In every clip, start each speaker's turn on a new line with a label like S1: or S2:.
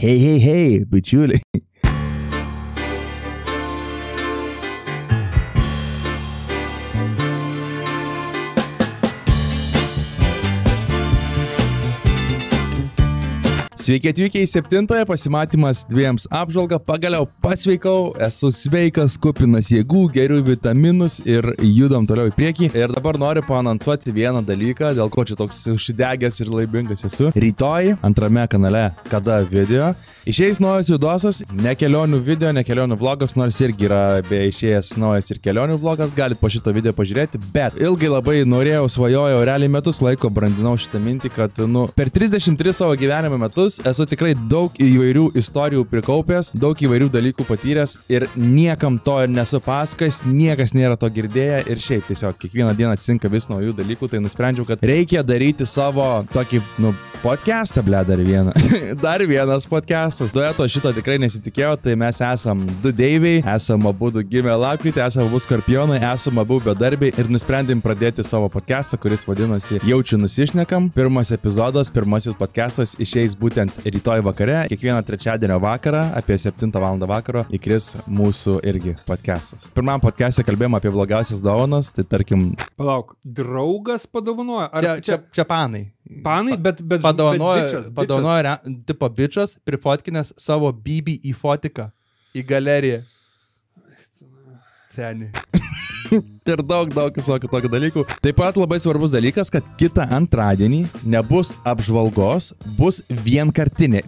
S1: Hei, bičiuliai. Sveiki atvykę į 7-ąją pasimatymas dviems apžvalgą. Pagaliau pasveikau, esu sveikas, kupinas jėgų, geriu vitaminus ir judam toliau į priekį. Ir dabar noriu paanonsuoti vieną dalyką, dėl ko čia toks užsidegęs ir laimingas esu. Rytoj antrame kanale Kada video išeis naujas vidosas, ne kelionių video, ne kelionių vlogas, nors irgi yra be išėjęs naujas ir kelionių vlogas, galit po šito video pažiūrėti, bet ilgai labai norėjau, svajojau, realiai metus laiko brandinau šitą mintį, kad per 33 savo gyvenimo metus esu tikrai daug įvairių istorijų prikaupęs, daug įvairių dalykų patyręs ir niekam to ir nesu pasakojęs, niekas nėra to girdėję ir šiaip tiesiog kiekvieną dieną atsitinka vis naujų dalykų, tai nusprendžiau, kad reikia daryti savo tokį, podcastą, dar vienas podcastas. Dueto šito tikrai nesitikėjau, tai mes esam du Deiviai, esam abu gimę lapkritį, esam abu skorpionai, esam abu bedarbiai ir nusprendėm pradėti savo podcastą, kuris vadinasi Jaučiu nusišnekam. Pirmas epizodas, pirmasis podcastas išeis būtent rytoj vakare, kiekvieną trečiadienio vakarą, apie 7 val. Vakaro, įkris mūsų irgi podcastas. Pirmam podcast'e kalbėjom apie blogiausias dovanas, tai tarkim...
S2: Palauk, draugas padovanoja?
S1: Čia panai.
S2: Panai, bet
S1: padovanoja tipo bičas, prifotkinęs savo BB į fotiką, į galeriją. Seniai. Ir daug visokių tokių dalykų. Taip pat labai svarbus dalykas, kad kitą antradienį nebus apžvalgos, bus vienkartinė.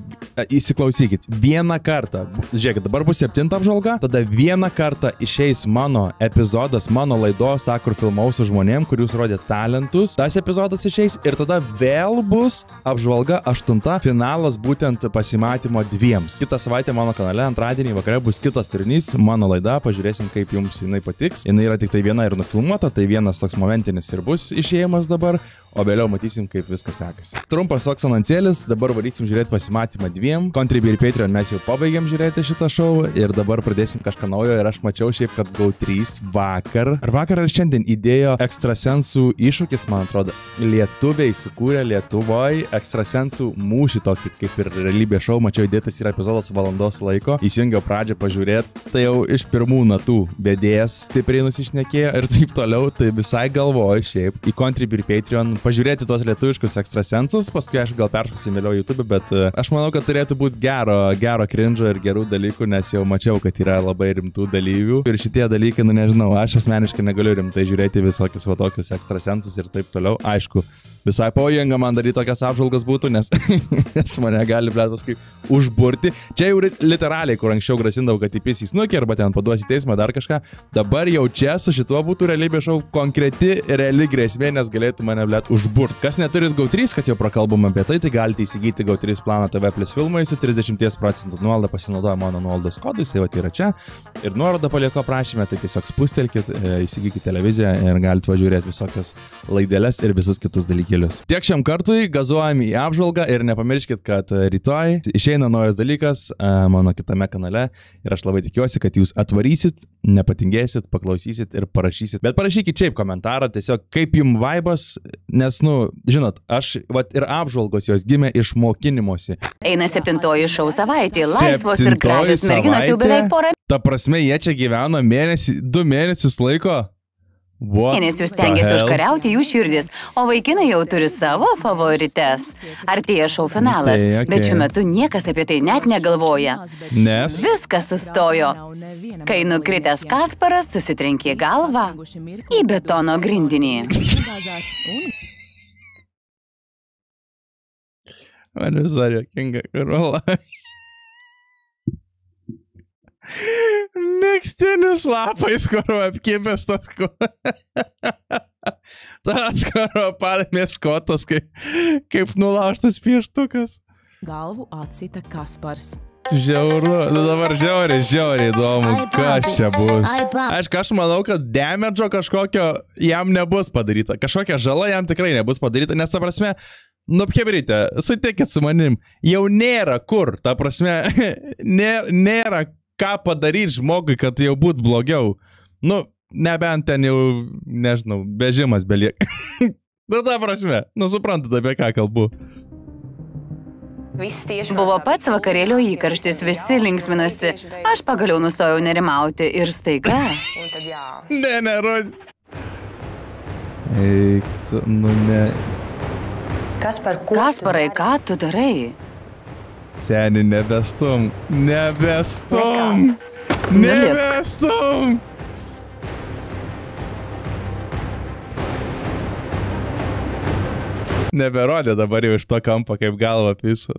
S1: Įsiklausykit, vieną kartą. Žiūrėkit, dabar bus 7 apžvalga, tada vieną kartą išeis mano epizodas, mano laidos, kur filmavau su žmonėm, kur jūs rodėt talentus. Tas epizodas išeis ir tada vėl bus apžvalga 8, finalas būtent pasimatymo 2. Kitą savaitę mano kanale antradienį vakare bus kitas turinys, mano laida, pažiūrėsim, kaip jums jinai patiks. Jinai yra tik tai viena ir nufilmuota, tai vienas toks momentinis ir bus išėjimas dabar, o vėliau matysim, kaip viskas sekasi. Trumpas toks anoncėlis, dabar varysim žiūrėti pasimatymą 2. Contribui ir Patreon mes jau pabaigėm žiūrėti šitą šou ir dabar pradėsim kažką naujo ir aš mačiau šiaip, kad GO3 vakar ar šiandien įdėjo ekstrasensų iššūkis, man atrodo. Lietuviai sukūrė Lietuvoje ekstrasensų mūšį tokį, kaip ir realybės šou, mačiau įdėtas yra epizodas valandos laiko, įsijungiau pradžią pažiūrėti, tai jau iš pirmų natų vedėjas stipriai nusišnekėjo ir taip toliau, tai visai galvoju šiaip į Contribui ir Patreon pažiūrėti tos lietuviškus ekstrasensus, paskui aš gal perškusiu vėliau YouTube, bet aš manau, kad turėtų būti gero cringe'o ir gerų dalykų, nes jau mačiau, kad yra labai rimtų dalyvių ir šitie dalykai, nežinau, aš asmeniškai negaliu rimtai žiūrėti visokius va tokius ekstrasensus ir taip toliau, aišku. Visai pavojinga man daryti tokias apžvalgas būtų, nes mane gali blėtos kaip užburti. Čia jau literaliai, kur anksčiau grasindavau, kad įpis į snukį arba ten paduosi teismą dar kažką. Dabar jau čia su šituo būtų realybės šou konkreti reali grėsmė, nes galėtų mane blėt užburti. Kas neturit GO3, kad jau prakalbam apie tai galite įsigyti GO3 planą TV Plus filmai su 30% nuolaidą, pasinaudoja mano nuolaidos kodus, tai va yra čia. Ir nuorodą palieku aprašyme, tai tiesiog spustelkit, įsigykit televiziją ir galite važiuoti visokias laideles ir visus kitus dalykėlius. Tiek šiam kartui, gazuojam į apžvalgą ir nepamirškit, kad rytoj išeina naujas dalykas mano kitame kanale ir aš labai tikiuosi, kad jūs atvarysit, nepatingėsit, paklausysit ir parašysit. Bet parašykit šiaip komentarą, tiesiog kaip jums vaibas, nes, žinot, aš ir apžvalgos jos gimė iš mokinimosi.
S3: Eina 7-oji šou savaitė, laisvos ir gražios merginos jau beveik porą.
S1: Ta prasme, jie čia gyveno 2 mėnesius laiko.
S3: Mėnesius stengiasi užkariauti jų širdis, o vaikinai jau turi savo favorites. Artėja šou finalas, bet šiuo metu niekas apie tai net negalvoja.
S1: Nes?
S3: Viskas sustojo. Kai nukritęs Kasparas susitrenkė galvą į betono grindinį.
S1: Man visai jokinga, Karola. Megztinis lapais, kur apkibęs tas palmės kotas, kaip nulaužtas pieštukas.
S4: Galvu atsita Kaspars.
S1: Žiauru, dabar žiauriai įdomu, kas čia bus. Aš manau, kad damage'o kažkokio jam nebus padaryta. Kažkokia žala jam tikrai nebus padaryta, nes ta prasme, hebryte, sutikit su manim, jau nėra kur, ta prasme, nėra ką padaryti žmogui, kad jau būt blogiau. Nebent ten jau, nežinau, bežimas beliek. Ta prasme, suprantat, apie ką kalbu.
S3: Buvo pats vakarėlio įkarštis, visi linksminosi. Aš pagaliau nustojau nerimauti ir staiga.
S1: Ne, Rozi. Eik, nu ne.
S3: Kasparai, ką tu darai?
S1: Seni, nebestum. Nebestum. Neberodė dabar jau iš to kampo, kaip galva pisu.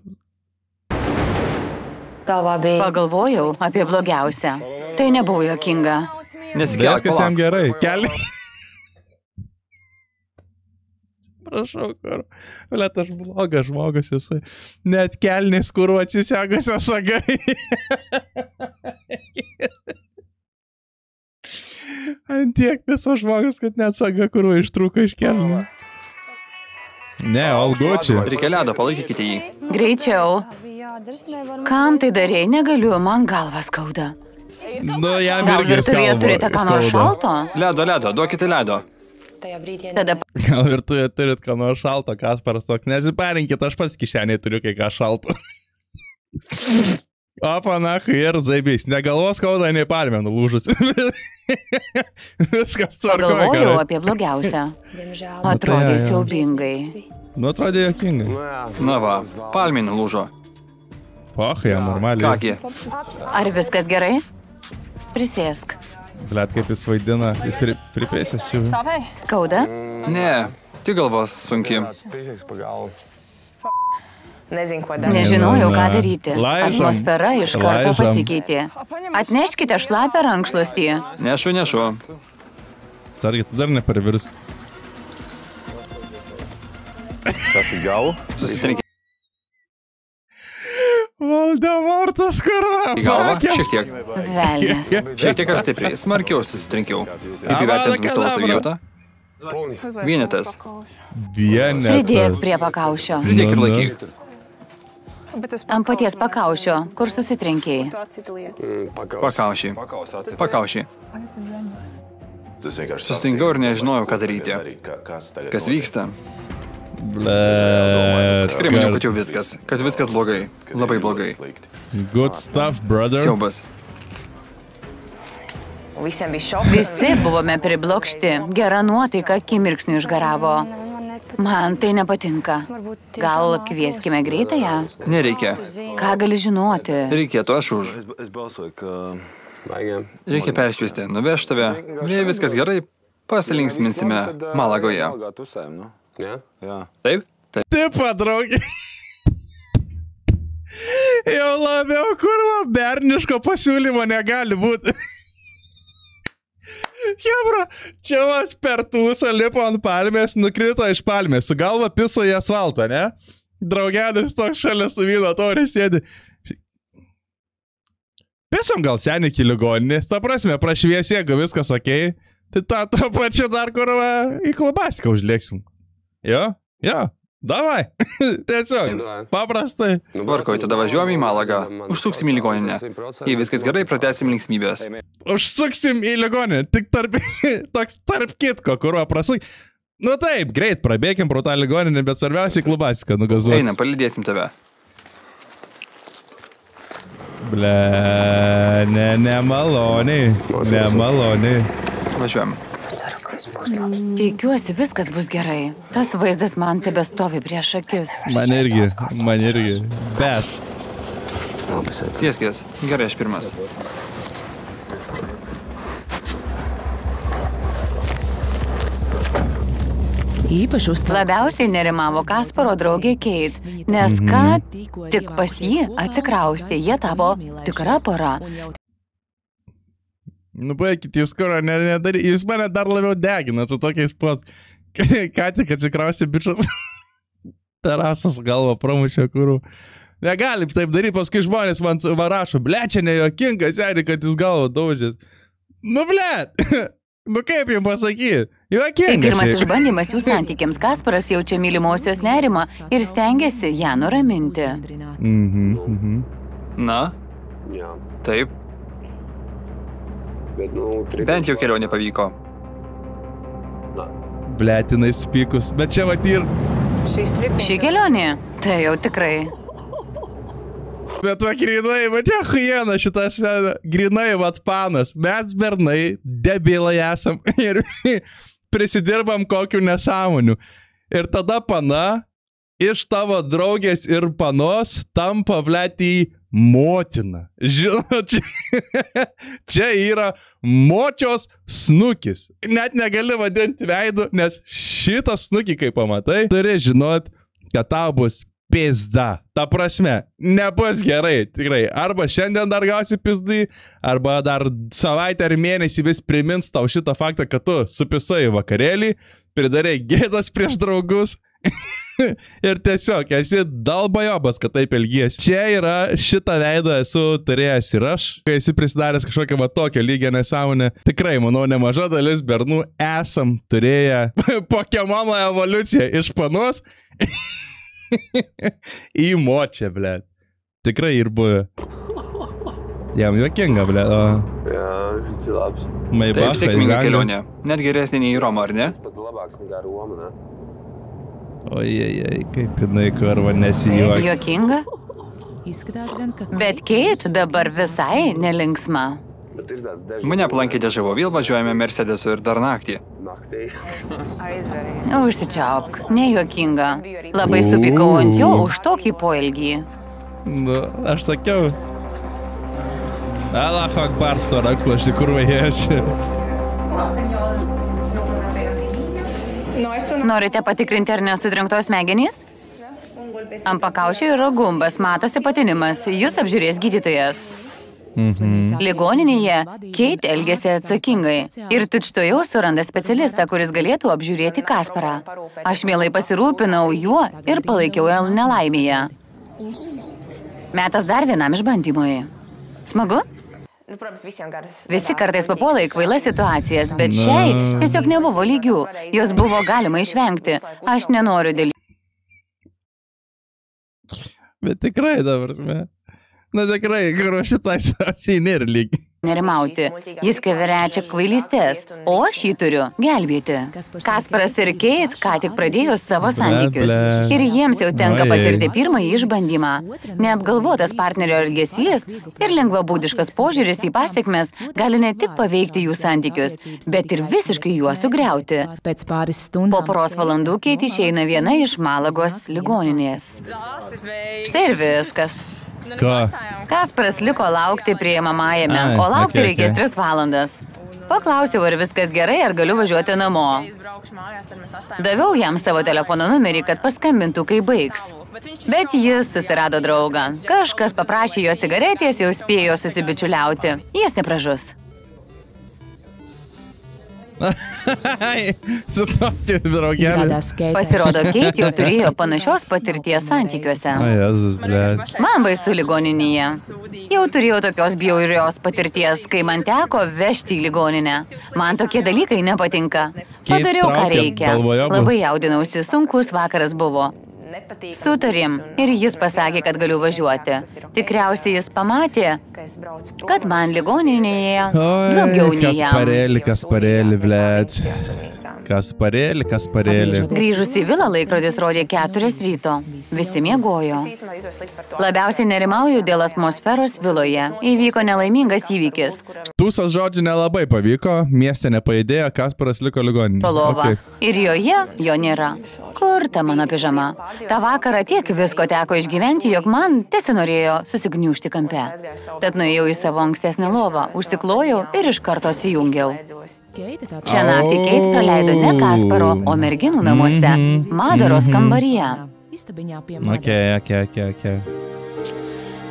S3: Pagalvojau apie blogiausią. Tai nebuvo juokinga.
S2: Nesikelk,
S1: Viskas jam
S2: palauk.
S1: gerai. Keliai. Prašau, kur. Vėliau, aš blogas žmogus esu. Net kelnės, kur atsisegusios sagai. Ant tiek viso žmogus, kad net saga, kur ištrūko iš kelnių. Ne, Olgučiu.
S2: Reikia ledo, palaikykite jį.
S3: Greičiau. Kam tai darėjai, negaliu, man galva skauda.
S1: Nu, jam
S3: Gal
S1: irgi
S3: virtuvėje turite ką nors šalto?
S2: Ledo, duokite ledo.
S3: Tada
S1: Gal ir tu turit ką nors šalto, Kasparas, tok nesiparinkit, aš pats kišeniai turiu kai ką šalto. O, panachai, ir zaibys. Negalvos skauda, nei palmė nulūžus. Viskas tvarkoja.
S3: pagalvojau apie blogiausią. Atrodė siaubingai.
S1: Nu, atrodė jokingai.
S2: Na va, palmė nulūžo.
S1: Poch, jam normaliai.
S2: Kągi,
S3: Ar viskas gerai? Prisėsk.
S1: Blet, kaip jis vaidina. Jis pripėsęs čia.
S3: Skauda?
S2: ne, tik galvos sunki.
S3: Nežinojau, ką daryti.
S1: Laižom.
S3: Atmosfera iš karto
S1: Laižom.
S3: pasikeitė. Atneškite šlapią rankšluostį.
S2: Nešu.
S1: Sargi, tu dar neparvirs.
S2: Susitrinkite
S1: Voldemortas, kur?
S2: į galvą, šiek tiek.
S3: Velnias.
S2: Šiek tiek ar stipriai, smarkiau susitrinkiau. Kaip įvertintum savo savijautą? Vienetas.
S3: Pridėk prie pakaušio.
S2: Pridėk ir laikyk.
S3: Ant paties pakaušio, kur susitrinkiai.
S2: Pakaušį. Sustingau ir nežinojau, ką daryti. Kas vyksta?
S1: Blet.
S2: Tikrai maniau, kad jau viskas. Kad viskas blogai. Labai blogai.
S1: Good stuff, brother.
S2: Siaubas.
S3: Visi buvome priblokšti. Gera nuotaika akimirksniu išgaravo. Man tai nepatinka. Gal kvieskime greitąją?
S2: Nereikia.
S3: Ką gali žinoti?
S2: Reikėtų aš už. Reikia peršviesti. Nuveš tave. Jei viskas gerai, pasilinksminsime Malagoje. Taip? Taip.
S1: Taip, draugė. Jau labiau kurva berniško pasiūlymo negali būti. Hebra, čia vas per tūsą lipo ant palmės, nukrito iš palmės, su galva piso į asfaltą, ne? Draugelis toks šalia su vyno taurė sėdi. Pisam gal senį iki ligoninį, ta prasme, prašvies, jeigu viskas okei, tai tą pačią dar kurva į klobaską užlėksim. Jo? Davai. Tiesiog. Paprastai.
S2: Varkoj, tada važiuojam į Malagą. Užsuksim į ligoninę. Jei viskas gerai, pratęsim linksmybės.
S1: Užsuksim į ligoninę. Tik toks tarp kitko, kurva prasuk. Nu taip, greit, prabėkim pro tą ligoninę, bet svarbiausiai klubasiką nugazuoti.
S2: Einam, palydėsim tave.
S1: Ble, nemaloniai.
S2: Važiuojam.
S3: Tikiuosi, viskas bus gerai. Tas vaizdas man tebestovi prieš akis.
S1: Man irgi. Best.
S2: Sėskis. Gerai, aš pirmas.
S4: Ypač uzstājas.
S3: Labiausiai nerimavo Kasparo draugė Kate, nes ką tik pas jį atsikraustė, jie tapo tikra pora.
S1: Nu, baikit, jūs kurą nedary. Jūs mane dar labiau degina su tokiais pat. Ką tik atsikrausti bičias. Terasas galva pramušė kurų. Negalim taip daryti, paskui žmonės man rašo, ble, čia nejokinga, sėdi, kad jis galva daužės. Nu, ble, nu kaip jums pasakyti? Jokinga.
S3: Tai pirmas išbandymas jų santykiams. Kasparas jaučia mylimosios nerimą ir stengiasi ją nuraminti.
S2: Na? Taip. Bent jau kelionė pavyko.
S1: Bletinai supykus, bet čia vat ir...
S3: Ši kelionė? Tai jau tikrai.
S1: Bet va, grinai, va čia huijena šitas, grinai, va, panas. Mes bernai, debilai esam ir prisidirbam kokių nesąmonių. Ir tada pana iš tavo draugės ir panos tampa, blet, į motiną. Žinot, čia yra močios snukis. Net negali vadinti veidu, nes šitą snukį, kai pamatai, turi žinot, kad tau bus pizda. Ta prasme, nebus gerai, tikrai. Arba šiandien dar gausi pizdai, arba dar savaitę ar mėnesį vis primins tau šitą faktą, kad tu supisai vakarėlį, pridarei gėdas prieš draugus ir tiesiog esi dalbajobas, kad taip elgiesi. Čia yra šitą veidą esu turėjęs ir aš, kai esi prisidaręs kažkokią va tokią lygę nesąmonę. Tikrai, manau, nemaža dalis bernų esam turėję Pokemono evoliuciją iš panos į močią, ble. Tikrai ir buvę. Jam juokinga, ble.
S2: Taip, sėkminga kelionė. Net geresnė nei į Romą, ar ne?
S1: Ojej, kaip jinai karva nesijuokia.
S3: Juokinga? Bet Kate dabar visai nelinksma.
S2: Mane aplankė dėžavo, vėl važiuojame Mercedesu ir dar naktį.
S3: Užsičiaupk, nejuokinga. Labai supykau ant jo už tokį poelgį.
S1: Nu, aš sakiau. Allah Akbar, sto rankšluostį, kur vaješi.
S3: Norite patikrinti, ar nesudrinktos smegenys? Ant pakaušio yra gumbas, matosi patinimas. Jūs apžiūrės gydytojas. Ligoninėje Kate elgėsi atsakingai ir tučtuojau suranda specialistą, kuris galėtų apžiūrėti Kasparą. Aš mielai pasirūpinau juo ir palaikiau nelaimėje. Metas dar vienam išbandymui. Smagu? Visi kartais papuola į kvailas situacijas, bet šiai tiesiog nebuvo lygių. Jos buvo galima išvengti. Aš nenoriu dėl...
S1: Bet tikrai dabar, na tikrai, kur šitai situacijai nėra lygi.
S3: Nerimauti. Jis keverečia kvailystės, o aš jį turiu gelbėti. Kasparas ir Kate ką tik pradėjo savo santykius. Ir jiems jau tenka patirti pirmąjį išbandymą. Neapgalvotas partnerio elgesys ir lengvabūdiškas požiūris į pasekmes gali ne tik paveikti jų santykius, bet ir visiškai juos sugriauti. Po poros valandų Kate išeina viena iš Malagos ligoninės. Štai ir viskas.
S1: Ką?
S3: Kasparas liko laukti priimamajame, o laukti reikės 3 valandas. Paklausiau, ar viskas gerai, ar galiu važiuoti namo. Daviau jam savo telefono numerį, kad paskambintų, kai baigs. Bet jis susirado draugą. Kažkas paprašė jo cigaretės, jau spėjo susibičiuliauti. Jis nepražus.
S1: Su tokiu draugeliu.
S3: Pasirodo, Kate jau turėjo panašios patirties santykiuose.
S1: O Jezus, blet.
S3: Man baisu ligoninėje. Jau turėjau tokios bjaurios patirties, kai man teko vežti į ligoninę. Man tokie dalykai nepatinka. Padariau, ką reikia. Labai jaudinausi, sunkus vakaras buvo. Sutarėm ir jis pasakė, kad galiu važiuoti. Tikriausiai jis pamatė, kad man ligoninėje blogiau nei jam.
S1: Kasparėli, blet. Kasparėli.
S3: Grįžus į vilą laikrodis rodė 4 ryto. Visi miegojo. Labiausiai nerimauju dėl atmosferos viloje. Įvyko nelaimingas įvykis.
S1: Tūsas žodžių nelabai pavyko, mieste nepajudėjo, Kasparas liko ligoninėje.
S3: Prolova. Ir joje jo nėra. Kur ta mano pižama? Ta vakarą tiek visko teko išgyventi, jog man tesinorėjo susigniūžti kampe. Tad nuėjau į savo ankstesnę lovą, užsiklojau ir iš karto atsijungiau. Šią naktį Kate praleido ne Kasparo, o merginų namuose, Madaros kambaryje.
S1: Okay.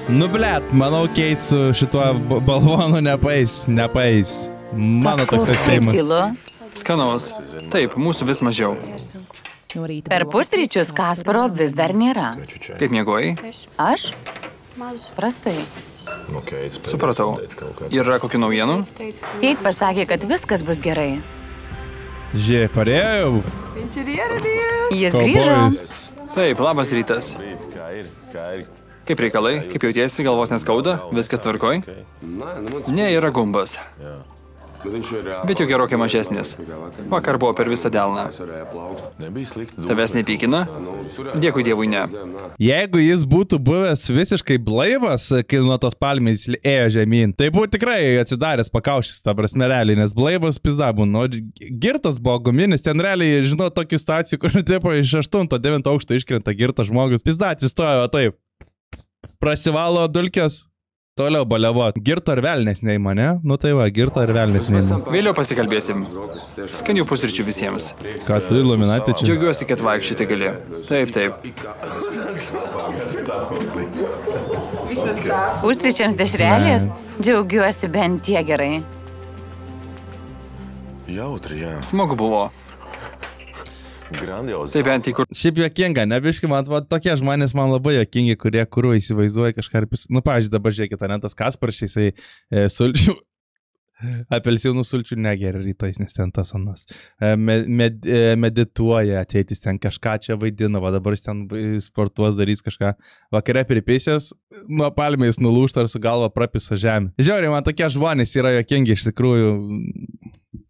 S1: Nu, blet, manau, Kate su šituo balvonu nepaeis. Mano toks atspėjimas.
S2: Skanaus. Taip, mūsų vis mažiau.
S3: Per pusryčius Kasparo vis dar nėra.
S2: Kaip miegojai?
S3: Aš? Prastai.
S2: Supratau. Yra kokių naujienų?
S3: Kate pasakė, kad viskas bus gerai.
S1: Žiūrėk, parėjau.
S3: Jis grįžo.
S2: Taip, labas rytas. Kaip reikalai? Kaip jautiesi? Galvos neskauda? Viskas tvarkoj? Ne, yra gumbas. Bet jau gerokai mažesnis. Vakar buvo per visą delną. Tavęs nepykina? Dėkui Dievui, ne.
S1: Jeigu jis būtų buvęs visiškai blaivas, kai nuo tos palmės ėjo žemyn, tai būtų tikrai atsidaręs pakaušys, ta prasme realiai, nes blaivas pizda būna. Girtas buvo guminis, ten realiai, žinau, tokių stacijų, kur tipo iš 8-9 aukšto iškrenta girtas žmogus. Pizda atsistojo, taip. Prasivalo dulkės. Toliau baliavo. Girto ar velnės neima, ne? Nu tai va, girto ar velnės neima.
S2: Vėliau pasikalbėsim. Skanių pusryčių visiems.
S1: Ką tu, Illuminati čia?
S2: Džiaugiuosi, kad vaikščioti gali. Taip, taip.
S3: Pusryčiams dešrelės? Džiaugiuosi bent tiek gerai.
S2: Smagu buvo. Tai bent į kur...
S1: Šiaip juokinga, nebiškai, man tokie žmonės man labai juokingi, kurie kurų įsivaizduoja kažką. Nu, pavyzdžiui, dabar žiūrėkite, net tas Kasparas, jisai sulčių, apelsinų sulčių negeria rytais, nes ten tas anas. Medituoja, ateitis ten kažką čia vaidina, va dabar jis ten sportuos darys kažką. Vakare pripėsės, nuo palmės nulūžta ir su galva prapisa žemė. Žiūrėjau, man tokie žmonės yra juokingi iš tikrųjų.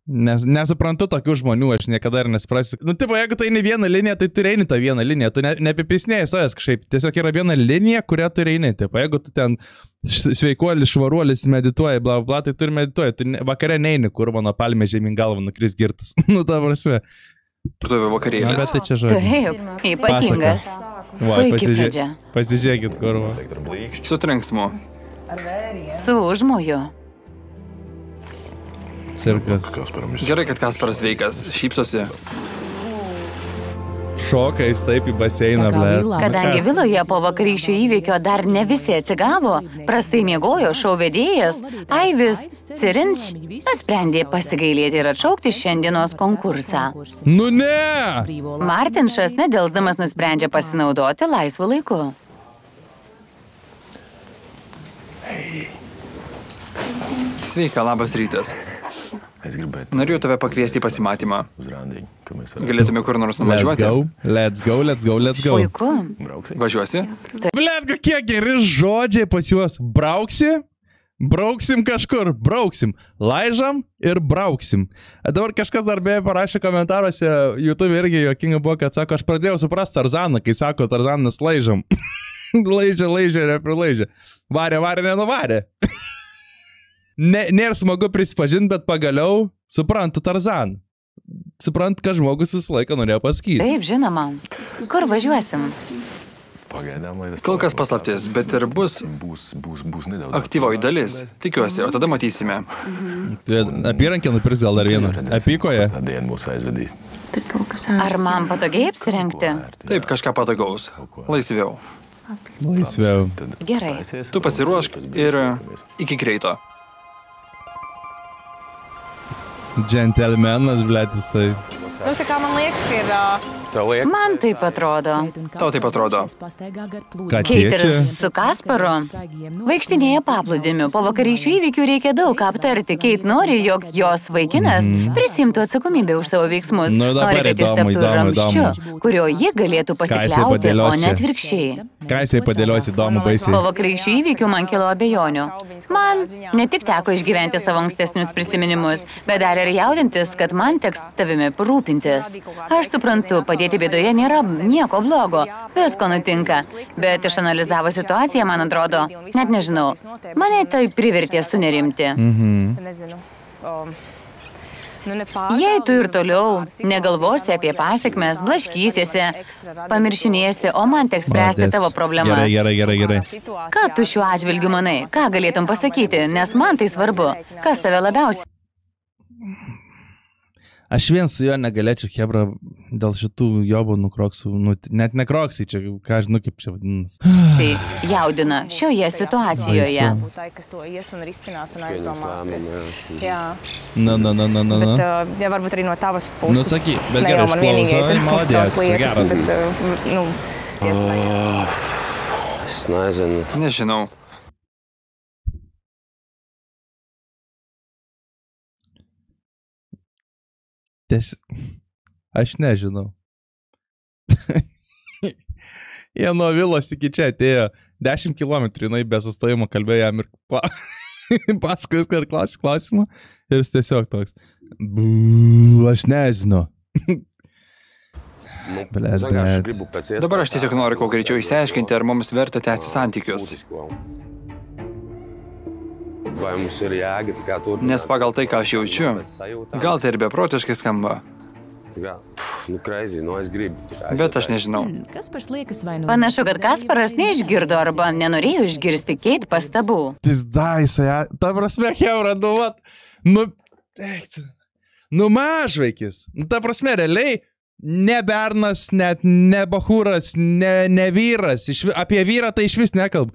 S1: Nesuprantu tokių žmonių, aš niekada ir nesprasiu. Nu, tipo, jeigu tai ne viena linija, tai tu eini tą vieną liniją, tu neapipisnėjai savęs kažkaip. Tiesiog yra viena linija, kurią tu eini. Tipo, jeigu tu ten sveikuolis, švaruolis, medituoji, bla, bla, tai tu ir medituoji. Tu vakare neini, kur mano palmė žemyn galva nukris girtas. Nu, ta prasme.
S2: Parduovė vakarėlis.
S1: Bet tai čia žodžiu.
S3: Taip, ypatingas. Puikiai pradžia.
S1: Pasižiūrėkit, kur va.
S2: Su trenksmu.
S3: Su užmoju.
S1: Cirkas.
S2: Gerai, kad Kasparas sveikas. Šypsosi.
S1: Šokais taip į baseiną, ble.
S3: Kadangi viloje po vakarykščio įvykio dar ne visi atsigavo, prastai miegojo šou vedėjas, Aivis Cirinč nusprendė pasigailėti ir atšaukti šiandienos konkursą.
S1: Nu ne!
S3: Martinšas nedelsdamas nusprendžia pasinaudoti laisvu laiku.
S2: Sveika, labas rytas. Norėjau tave pakviesti į pasimatymą. Galėtume kur nors nuvažiuoti?
S1: Let's go.
S3: Puiku.
S2: Važiuosi?
S1: Blet, kokie geri žodžiai pas juos. Brauksim kažkur, brauksim. Laižam ir brauksim. Dabar kažkas dar beje parašė komentaruose, YouTube irgi juokinga buvo, kad sako, aš pradėjau suprasti Tarzaną, kai sako Tarzanas laižam. Laižia, neprilaižia. Varė, nenuvarė. Nėra smagu prisipažinti, bet pagaliau suprantu Tarzaną. Suprantu, kad žmogus visą laiką norėjo pasakyti.
S3: Taip, žinoma. Kur važiuosim?
S2: Kol kas paslaptis, bet ir bus aktyvoji dalis. Tikiuosi, o tada matysime.
S1: Apyrankė nupirks gal dar vieną. Apykoje?
S3: Ar man patogiai apsirengti?
S2: Taip, kažką patogaus. Laisviau.
S3: Gerai.
S2: Tu pasiruošk ir iki greito.
S1: Džentelmenas, blet, jisai.
S5: Nu, tai ką man liekas, kai yra...
S3: Man taip atrodo.
S2: Tau taip atrodo.
S3: Keiteris su Kasparu vaikštinėja paplūdimiu. Po vakarykščių įvykių reikia daug aptarti. Keit nori, jog jos vaikinas prisimtų atsakomybę už savo veiksmus. Nori, kad jis taptų ramščiu, kurio ji galėtų pasikliauti, o ne atvirkščiai.
S1: Ką jisai padėlios įdomu baisiai?
S3: Po vakarykščių įvykių man kilo abejonių. Man ne tik teko išgyventi savo ankstesnius prisiminimus, bet dar ir jaudintis, kad man teks tavimi rūpintis. Aš suprantu, padėti bėdoje nėra nieko blogo, visko nutinka, bet išanalizavo situaciją, man atrodo, net nežinau, mane tai privertė sunerimti. Jei tu ir toliau negalvosi apie pasekmes, blaškysiesi, pamiršinėsi, o man teks spręsti tavo problemas.
S1: Gerai.
S3: Ką tu šiuo atžvilgiu manai? Ką galėtum pasakyti? Nes man tai svarbu. Kas tave labiausiai?
S1: Aš vien su juo negalėčiau, hebra, dėl šitų jobų nukroksų, net nekroksai čia, ką žinau, kaip čia vadinas.
S3: Tai jaudina šioje situacijoje.
S5: Bet varbūt arī no tavas puses.
S1: Nu, saky, bet gerai, išklausau, maladės, geras.
S6: Es nezinu.
S2: Nežinau.
S1: Aš nežinau. Jie nuo vilos iki čia atėjo 10 km, jinai be sustojimo kalbėjo jam ir paskui viską ir klausimą. Ir jis tiesiog toks. Aš nežinau.
S2: Dabar aš tiesiog noriu kuo greičiau išsiaiškinti, ar mums verta tęsti santykius. Nes pagal tai, ką aš jaučiu, gal tai ir beprotiškai skamba. Bet aš nežinau.
S3: Panašu, kad Kasparas neišgirdo arba nenorėjo išgirsti Keit pastabų.
S1: Pizdaisai, ta prasme, Hebra, mažvaikis. Ta prasme, realiai, ne bernas, net ne bachūras, ne vyras. Apie vyrą tai iš vis nekalb.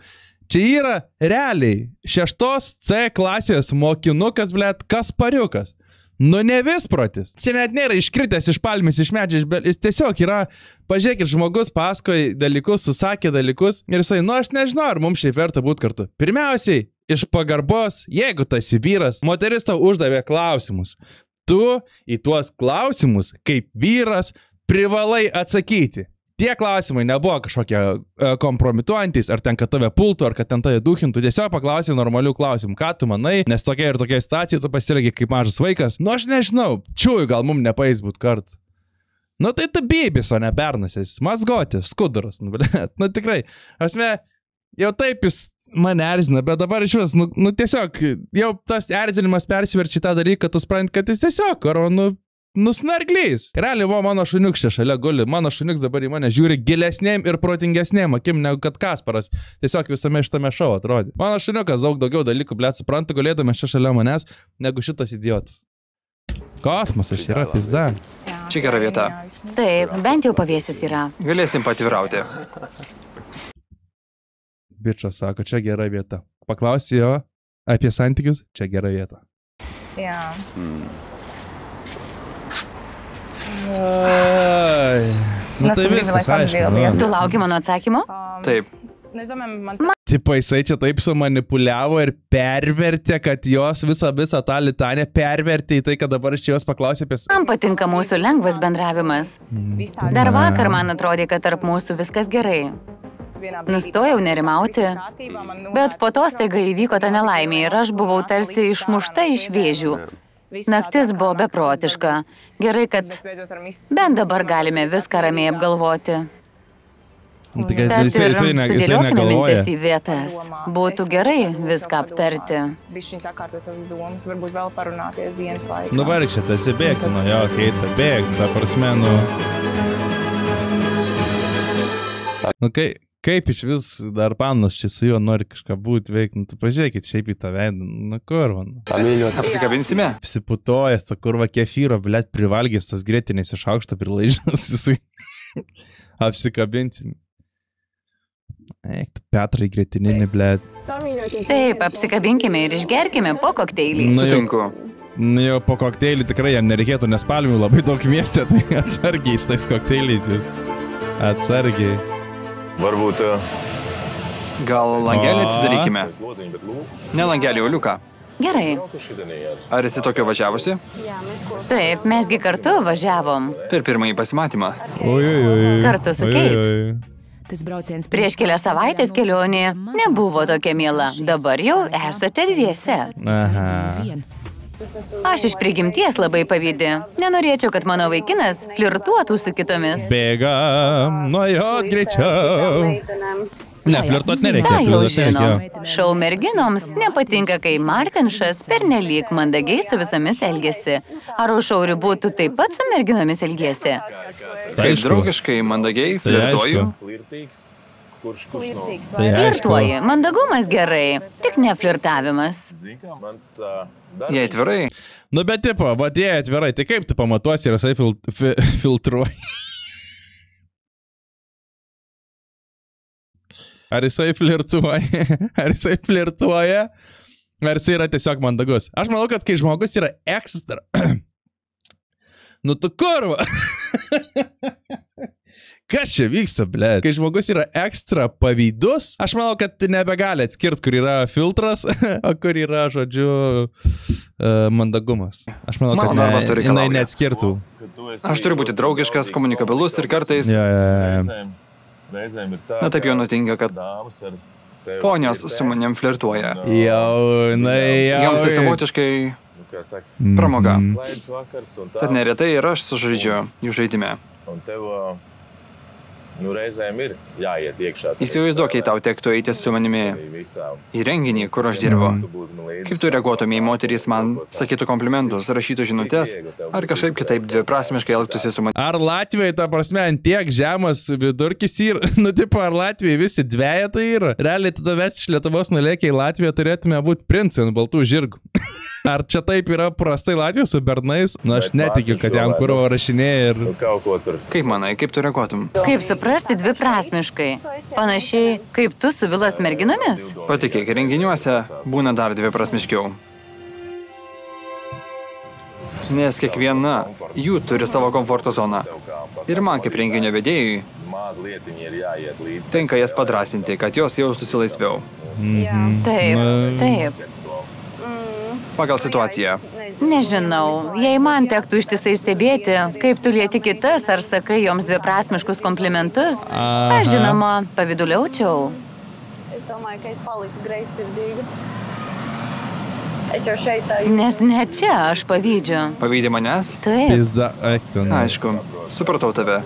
S1: Čia yra realiai 6C klasės mokinukas, blėt, Kaspariukas. Ne visprotis. Čia net nėra iškritęs iš palmės, iš medžių, jis tiesiog yra, pažiūrėkit, žmogus paskoj dalykus, susakė dalykus ir jisai, aš nežinau, ar mums šiaip verta būti kartu. Pirmiausiai, iš pagarbos, jeigu tu esi vyras, moteris tau uždavė klausimus. Tu į tuos klausimus, kaip vyras, privalai atsakyti. Tie klausimai nebuvo kažkokie kompromituojantys, ar ten, kad tave pultų, ar kad ten tave duhintų. Tiesiog paklausė normalių klausimų. Ką tu manai, nes tokia ir tokia situacija, tu pasiregi kaip mažas vaikas. Aš nežinau, čiūju, gal mums nepais būt kartu. Tai tu bybis, o ne bernas, esi mazgotis, skuduras. Tikrai. Asme, jau taip jis mane erzina, bet dabar iš vis, tiesiog, jau tas erzinimas persiverčia tą dalyką, kad tu supranti, kad jis tiesiog, snarglys. Realiai buvo mano šuniuks čia šalia guli. Mano šuniuks dabar į mane žiūri gilesnėm ir protingesnėm akim, negu kad Kasparas. Tiesiog visame šitame šou atrodė. Mano šuniukas daug daugiau dalykų, blėt, supranta, gulėdamas čia šalia manęs, negu šitas idiotas. Kosmosas yra, pizda.
S2: Čia gera vieta.
S3: Taip, bent jau pavėsis yra.
S2: Galėsim patvirauti.
S1: Bičas sako, čia gera vieta. Paklausė jo apie santykius, čia gera vieta. Tai viskas, aišku.
S3: Tu lauki mano atsakymo?
S2: Taip.
S1: Tipo, jisai čia taip sumanipuliavo ir pervertė, kad jos visą tą litanę pervertė į tai, kad dabar iš čia jos paklausė apie...
S3: Man patinka mūsų lengvas bendravimas. Dar vakar man atrodė, kad tarp mūsų viskas gerai. Nustojau nerimauti, bet po to staiga įvyko ta nelaimė ir aš buvau tarsi išmušta iš vėžių. Naktis buvo beprotiška. Gerai, kad bent dabar galime viską ramiai apgalvoti. Tad ir sudėliokime mintis į vietas. Būtų gerai viską aptarti.
S1: Vargšė, tas įbėgti nuo jo, Keita, bėgti, ta prasme, Kaip iš vis dar panas čia su juo nori kažką būti veikti, tu pažiūrėkit šiaip į tą veidą, kurva.
S2: Apsikabinsime?
S1: Apsiputojęs, ta kurva kefyro, blėt, privalgęs tas grėtinės iš aukšto prilaižęs, jisai apsikabinsime. Eik, Petrai grėtininį, blėt.
S3: Taip, apsikabinkime ir išgerkime po kokteilį.
S2: Sutinku.
S1: Jau po kokteilį tikrai jam nereikėtų, nes palmių labai daug mieste, tai atsargiai su tais kokteiliais. Atsargiai.
S2: Varbūt. Gal langelį atsidarykime? Ne langelį, o liuką.
S3: Gerai.
S2: Ar esi tokio važiavusi?
S3: Taip, mesgi kartu važiavom.
S2: Per pirmąjį pasimatymą.
S3: Kartu su Keit. Prieš kelias savaitės kelionė nebuvo tokia miela. Dabar jau esate dviese. Aš iš prigimties labai pavydį. Nenorėčiau, kad mano vaikinas flirtuotų su kitomis.
S1: Bėga nuo jos greičiau. Ne, flirtuot nereikia.
S3: Ta jau žinom. Šou merginoms nepatinka, kai Martinšas pernelyg mandagiai su visomis elgėsi. Ar už šou ribų tu taip pat su merginomis elgėsi?
S2: Kaip draugiškai, mandagiai, flirtuoju.
S3: Flirtuoji. Mandagumas gerai, tik ne flirtavimas.
S2: Jei atvirai.
S1: Bet tipo, jei atvirai, tai kaip tu pamatuosi ir jisai filtruoja? Ar jisai flirtuoja? Ar jisai yra tiesiog mandagus? Aš manau, kad kai žmogus yra ekstra... tu kurva! Kas čia vyksta, blėt? Kai žmogus yra ekstra pavydus, aš manau, kad nebegali atskirti, kur yra filtras, o kur yra, žodžiu, mandagumas. Aš manau, kad jinai neatskirtų.
S2: Aš turiu būti draugiškas, komunikabilus ir kartais... Na taip jau nutinka, kad Ponios su manim flirtuoja.
S1: Jaunai.
S2: Joms tai savotiškai pramoga. Tad neretai ir aš sužaidžiu jų žaidime. Įsivaizduok, jei tau tektų eiti su manimi į renginį, kur aš dirbu. Kaip tu reaguotum, jei moterys man sakytų komplimentus, rašytų žinutes, ar kažkaip kitaip dviprasmiškai elgtųsi su manimi?
S1: Ar Latvijai, ta prasme, ant tiek žemas vidurkis yra? Nu, tipo, ar Latvijai visi dvejetai yra? Realiai, tada mes iš Lietuvos nulėkę į Latviją turėtume būti princai ant baltų žirgų. Ar čia taip yra prastai Latvijos su bernais? Nu, aš netikiu, kad jam kurvo rašinėja ir...
S2: Kaip manai, kaip tu reaguotum?
S3: Kaip suprasti dviprasmiškai? Panašiai, kaip tu su vilos merginomis?
S2: Patikėk, renginiuose būna dar dviprasmiškiau. Nes kiekviena jų turi savo komforto zoną. Ir man kaip renginio vedėjui tenka jas padrasinti, kad jos jaustųsi laisviau.
S3: Taip.
S2: Pagal situaciją.
S3: Nežinau, jei man tektų ištisai stebėti, kaip tu lieti kitas ar sakai joms dviprasmiškus komplimentus, aš žinoma, paviduliaučiau. Nes ne čia aš pavydžiu.
S2: Pavydė manęs?
S3: Taip.
S2: Aišku, supratau tave.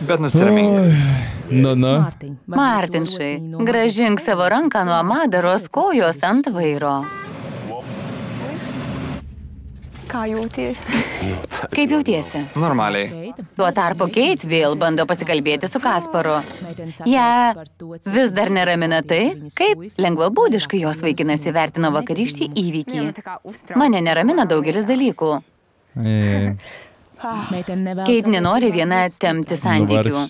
S2: Bet nusiramink.
S3: Martinšai, grąžink savo ranką nuo Madaros kojos ant vairo.
S5: Ką jauti?
S3: Kaip jautiesi?
S2: Normaliai.
S3: Tuo tarpu Kate vėl bando pasikalbėti su Kasparu. Ja vis dar neramina tai, kaip lengvabūdiškai jos vaikinas įvertino vakarykštį įvykį. Mane neramina daugelis dalykų. Kate nenori viena tempti santykių.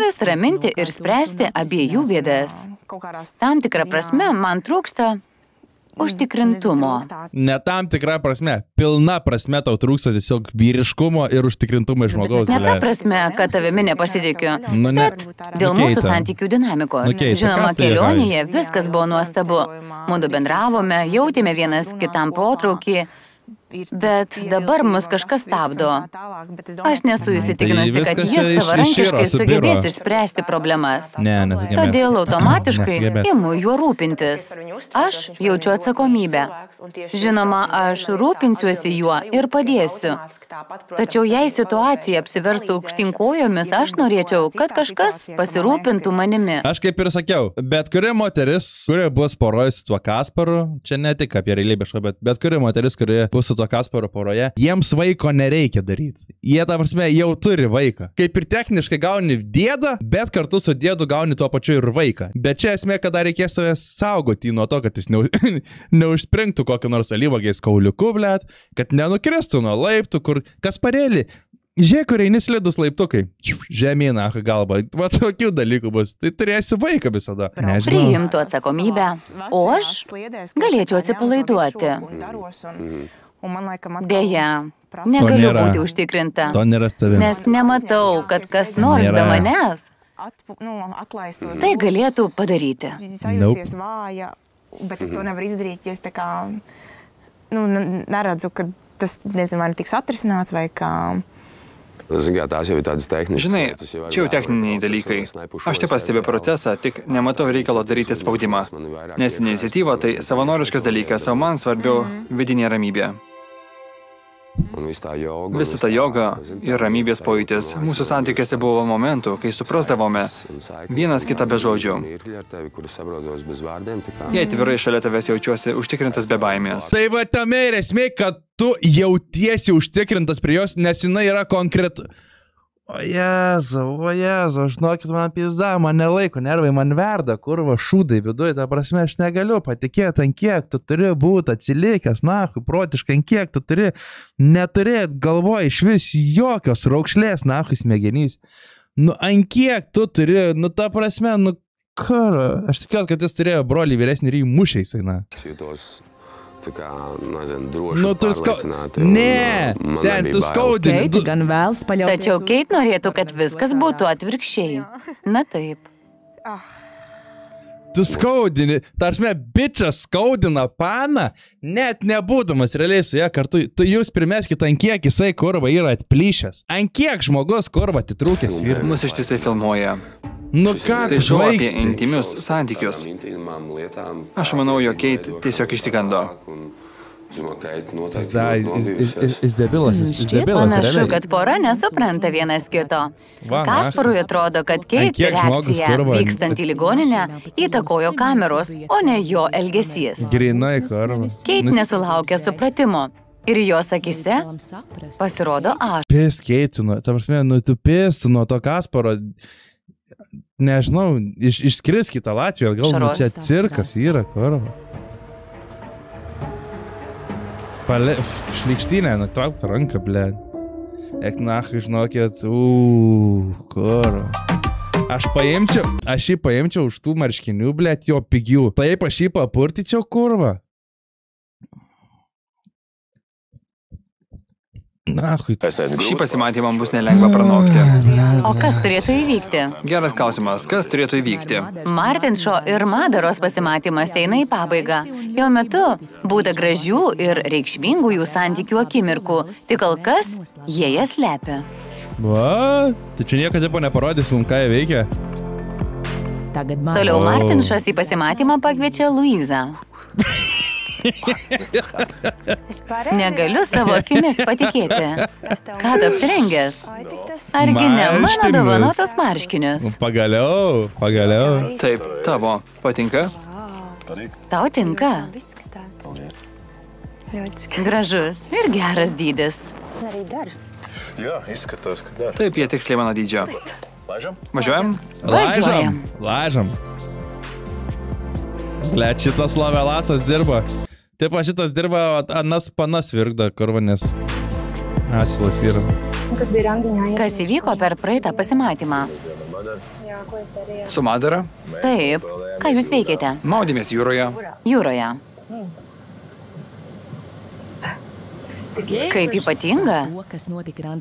S3: Vis raminti ir spręsti abiejų bėdas. Tam tikrą prasme man trūksta užtikrintumo.
S1: Ne tam tikra prasme, pilna prasme tau trūksta tiesiog vyriškumo ir užtikrintumo iš žmogaus.
S3: Ne ta prasme, kad tavimi nepasitikiu, bet dėl mūsų santykių dinamikos. Žinoma, kelionėje viskas buvo nuostabu. Mudu bendravome, jautėme vienas kitam potraukį, bet dabar mus kažkas stabdo. Aš nesu įsitikinusi, kad jis savarankiškai sugebės išspręsti problemas. Todėl automatiškai imu juo rūpintis. Aš jaučiu atsakomybę. Žinoma, aš rūpinsiuosi juo ir padėsiu. Tačiau jei situacija apsiverstų aukštyn kojomis, aš norėčiau, kad kažkas pasirūpintų manimi.
S1: Aš kaip ir sakiau, bet kuri moteris, kuri bus poroj su tuo Kasparu, čia ne tik apie realybę šou, bet kuri moteris, kuri bus su tuo Kasparu poroje, jiems vaiko nereikia daryti. Jie, ta prasme, jau turi vaiką. Kaip ir techniškai gauni dėdą, bet kartu su dėdu gauni tuo pačiu ir vaiką. Bet čia esmė, kad dar reikės tavęs saugoti nuo to, kad jis neužspringtų kokį nors alyvagės kauliuku, blėt, kad nenukristų nuo laiptų, kur Kasparėlį. Žiūrėk, kur eini slidus laiptukai. Žemyną galva. Va tokių dalykų bus. Tai turėsi vaiką visada.
S3: Priimtų atsakomybę, o aš galėčiau atsipalaiduoti. Deja, negaliu būti užtikrinta, nes nematau, kad kas nors be manęs tai galėtų padaryti.
S5: Bet es to nevaru izdarīt, ja es tā kā neredzu, ka tas, nezinu, vai tiks atrisināts vai kā...
S2: Žinai, čia jau techniniai dalykai. Aš taip pastebiu procesą, tik nematau reikalo daryti spaudimą. Nes iniciatyva tai savanoriškas dalykas, o man svarbiau vidinė ramybė. Visa ta joga ir ramybės pojūtis. Mūsų santykiuose buvo momentų, kai suprasdavome vienas kitą be žodžių. Jei atvirai šalia tavęs jaučiuosi užtikrintas be baimės.
S1: Tai va tame ir esmė, kad tu jautiesi užtikrintas prie jos, nes jinai yra konkretu. O Jezu, žinokit, man pizda, man nelaiko, nervai man verda, kurva, šūdai viduje, ta prasme, aš negaliu patikėti, ant kiek tu turi būti atsilikęs, nahui, protiškai, ant kiek tu turi neturėti galvoje iš vis jokios raukšlės, nahui, smegenys. Nu, ant kiek tu turi, nu, ta prasme, nu, kur, aš tikiuosi, kad jis turėjo brolį vyresnį ir jį mušė įsaina. Nu, tu skaudini. Ne, sen, tu skaudini.
S3: Tačiau Kate norėtų, kad viskas būtų atvirkščiai. Na taip.
S1: Tu skaudini. Tarsime, bičas skaudina paną, net nebūdamas realiai su ją kartu. Tu jūs primeskit, ant kiek jisai kurva yra atplyšęs. Ant kiek žmogus kurva atitrūkęs yra.
S2: Mus ištisai filmuoja.
S1: Nu ką,
S2: Tai
S1: tu
S2: šou apie
S1: žvaigždė?
S2: intimius santykius. Aš manau, jog Kate tiesiog išsigando.
S1: Jis debilas,
S3: Panašu, kad pora nesupranta vienas kito.
S1: Va,
S3: Kasparui atrodo, kad Kate
S1: kiek žmogus,
S3: reakcija
S1: kurva,
S3: vykstant į ligoninę įtakojo kameros, o ne jo elgesys.
S1: Grinai, karva.
S3: Kate nesulaukė supratimo. Ir jos akise pasirodo aš.
S1: Pėskeitinu, ta prasme, tu pėstu nuo to Kasparo, nežinau, išskris kitą Latviją, gal
S3: Šaros.
S1: čia cirkas yra, karva. Šlykštynė, nutraukt ranką, ble. Ek nachai, žinokit, karva. Aš jį paimčiau už tų marškinių, ble, jo pigių. Taip aš jį papurtyčiau, kurva. Nachui.
S2: Šį pasimatymą bus nelengva pranokti.
S3: O kas turėtų įvykti?
S2: Geras klausimas, kas turėtų įvykti?
S3: Martinšo ir Madaros pasimatymas eina į pabaigą. Jo metu būta gražių ir reikšmingų jų santykių akimirkų, tik kol kas jie jas slepia.
S1: Va? Tai čia nieko tipo neparodys mums, ką jie veikia.
S3: Toliau Martinšas į pasimatymą pakviečia Luizą. Negaliu savo akimis patikėti. Ką tu apsirengęs? Argi ne mano dovanotos marškinius?
S1: Pagaliau.
S2: Taip, tavo. Patinka?
S3: Tau tinka. Gražus ir geras dydis.
S7: Jā, izskatās, ka dar.
S2: Taip, jie tiksliai mano dydžio. Važiuojam?
S1: Laižam. Ble, šitas lovelasas dirba. Taip, šitas dirba, anas panas virkda, kurva, nes asilas yra.
S3: Kas įvyko per praeitą pasimatymą?
S2: Su Madara?
S3: Taip. Ką jūs veikėte?
S2: Maudėmės jūroje.
S3: Jūroje. Kaip ypatinga?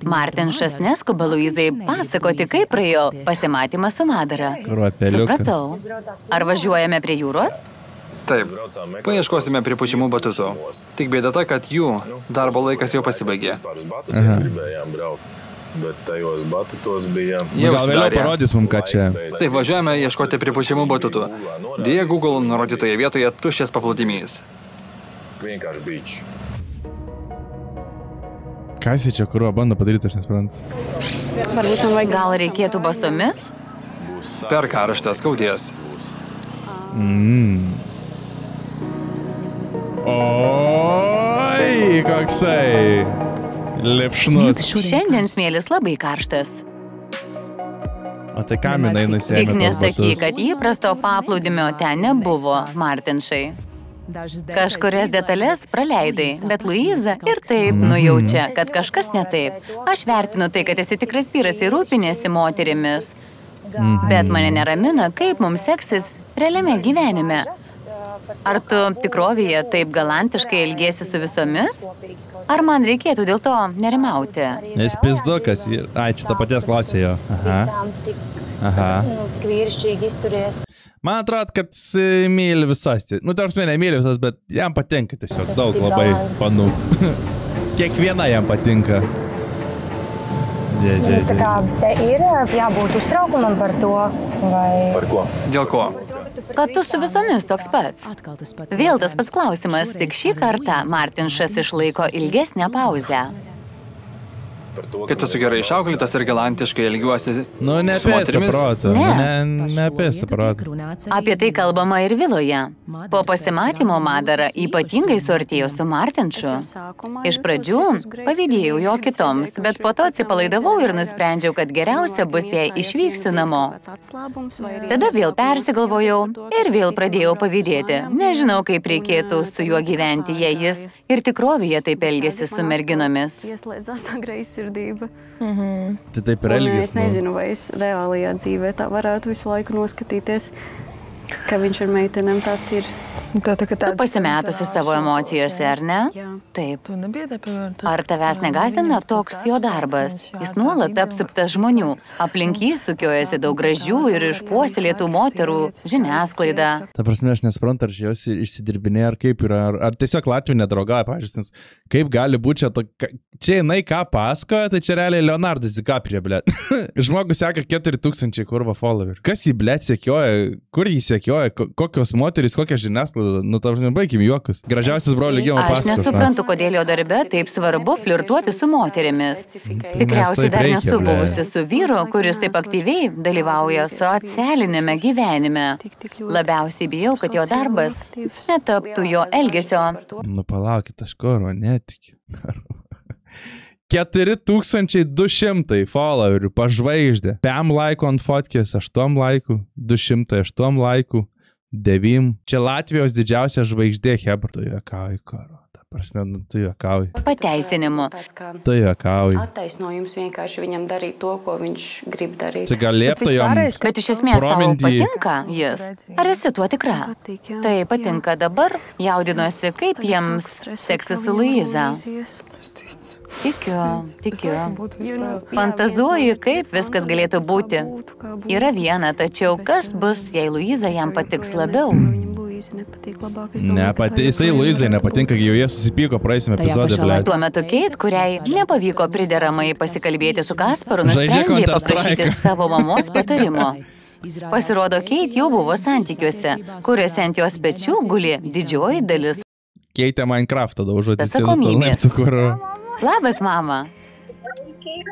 S3: Martinšas neskuba Luizai pasakoti, kaip praėjo pasimatymas su Madara.
S1: Kurva, peliuka.
S3: Supratau. Ar važiuojame prie jūros?
S2: Taip. Paieškosime prie pučiamų batutų. Tik bėda ta, kad jų darbo laikas jau pasibaigė.
S7: Bet tajos batutos bija.
S2: Jau
S1: Gal vėliau
S2: užsidarė.
S1: parodys mums, ką čia.
S2: Taip, važiuojame ieškoti prie pučiamų batutų. Deja, Google nurodytoje vietoje tuščias paplūdimys.
S7: Vienkārši bičs.
S1: Ką jis čia kurva bando padaryti, aš nesprantu.
S3: Gal reikėtų basomis?
S2: Per karštą skaudės.
S1: Oi, koksai. Lipšnus.
S3: Šiandien smėlis labai karštas.
S1: O tai kam jinai
S3: Tik
S1: nusėmė tos
S3: nesakyk,
S1: batus?
S3: kad įprasto paplūdimio ten nebuvo, Martinšai. Kažkurias detalės praleidai, bet Luiza ir taip nujaučia, kad kažkas ne taip. Aš vertinu tai, kad esi tikras vyras ir rūpinėsi moterimis. Bet mane neramina, kaip mums seksis realiame gyvenime. Ar tu tikrovėje taip galantiškai elgiesi su visomis? Ar man reikėtų dėl to nerimauti?
S1: Jis pizdukas. Ai, čia to paties klausė jo. Aha. Man atrodo, kad jis myli visas. Nu, tarsi nemyli visas, bet jam patinka tiesiog. Daug labai panų. Kiekviena jam patinka.
S8: Tā kā te ir jābūt uztraukumam par to, vai...
S7: Par ko?
S2: Dėl ko?
S3: Kad tu su visomis toks pats. Vėl tas pats klausimas, tik šį kartą Martinšas išlaiko ilgesnę pauzę.
S2: Kad esu gerai išauklėtas ir galantiškai elgiuosi
S1: Nu,
S2: su
S1: nepėsi
S2: moterimis.
S1: proto.
S3: Ne.
S1: Nepėsi proto.
S3: Apie tai kalbama ir viloje. Po pasimatymo Madara ypatingai suartėjo su Martinšu. Iš pradžių pavydėjau jo kitoms, bet po to atsipalaidavau ir nusprendžiau, kad geriausia bus, jei išvyksiu namo. Tada vėl persigalvojau ir vėl pradėjau pavydėti. Nežinau, kaip reikėtų su juo gyventi, jei jis ir tikrovėje taip elgėsi su merginomis.
S9: Ieslēdzās tā greizsirdība.
S1: Tai taip ir
S9: Un
S1: elgis.
S9: es nezinu, vai es reālajā dzīvē tā varētu visu laiku noskatīties, ka viņš ar meitenēm tāds ir.
S3: Tu pasimetusi savo emocijose, ar ne? Taip. Ar tavęs negąsdina toks jo darbas? Jis nuolat apsuptas žmonių. Aplink jį sukiojasi daug gražių ir išpuoselėtų moterų, žiniasklaida.
S1: Ta prasme, aš nesuprantu, ar jos išsidirbinė, ar kaip yra, ar tiesiog Latvių nedrauga, pažiūrės, kaip gali būti čia jinai ką pasakoja, tai čia realiai Leonardas DiCaprio, blėt. Žmogus seka 4000 kurva follower. Kas jį, blėt, sekioja, kur jį sekioja, kokios moterys, kokią žiniasklaidą. Nu, tarp baigim juokus. Gražiausias brolių lygimo pasakos.
S3: Aš nesuprantu, kodėl jo darbe taip svarbu flirtuoti su moterimis. Tikriausiai dar nesu buvusi su vyru, kuris taip aktyviai dalyvauja socialinėme gyvenime. Labiausiai bijau, kad jo darbas netaptų jo elgesio.
S1: Nu, palaukit, aš koro netikiu. 4200 followerių pažvaigždė. 5 laikų ant fotkės, 8 laikų, 208 laikų. 9. Čia Latvijos didžiausia žvaigždė, hebra. Tu juokauji, karo. Ta prasme, tu juokauji.
S3: Pateisinimu.
S1: Tu juokauji.
S9: Attaisnojums vienkārši viņam darīt to, ko viņš grib darīt.
S1: Čia gal liepta jam.
S3: Bet iš esmės tau patinka jis. Ar esi tuo tikra? Tai patinka dabar. Jaudinuosi, kaip jiems seksis su Luiza. Tikiu. Fantazuoju, kaip viskas galėtų būti. Yra viena, tačiau kas bus, jei Luiza jam patiks labiau?
S1: Jisai Luizai nepatinka, jau jie susipyko praeisime epizodė, blėt.
S3: Tuo metu Kate, kuriai nepavyko prideramai pasikalbėti su Kasparu, nusprendė paprašyti savo mamos patarimo. Pasirodo, Kate jau buvo santykiuose, kuriuose ant jos pečių guli didžioji dalis
S1: Keitė Minecraftą daužuoti.
S3: atsakomybės. Labas, mama.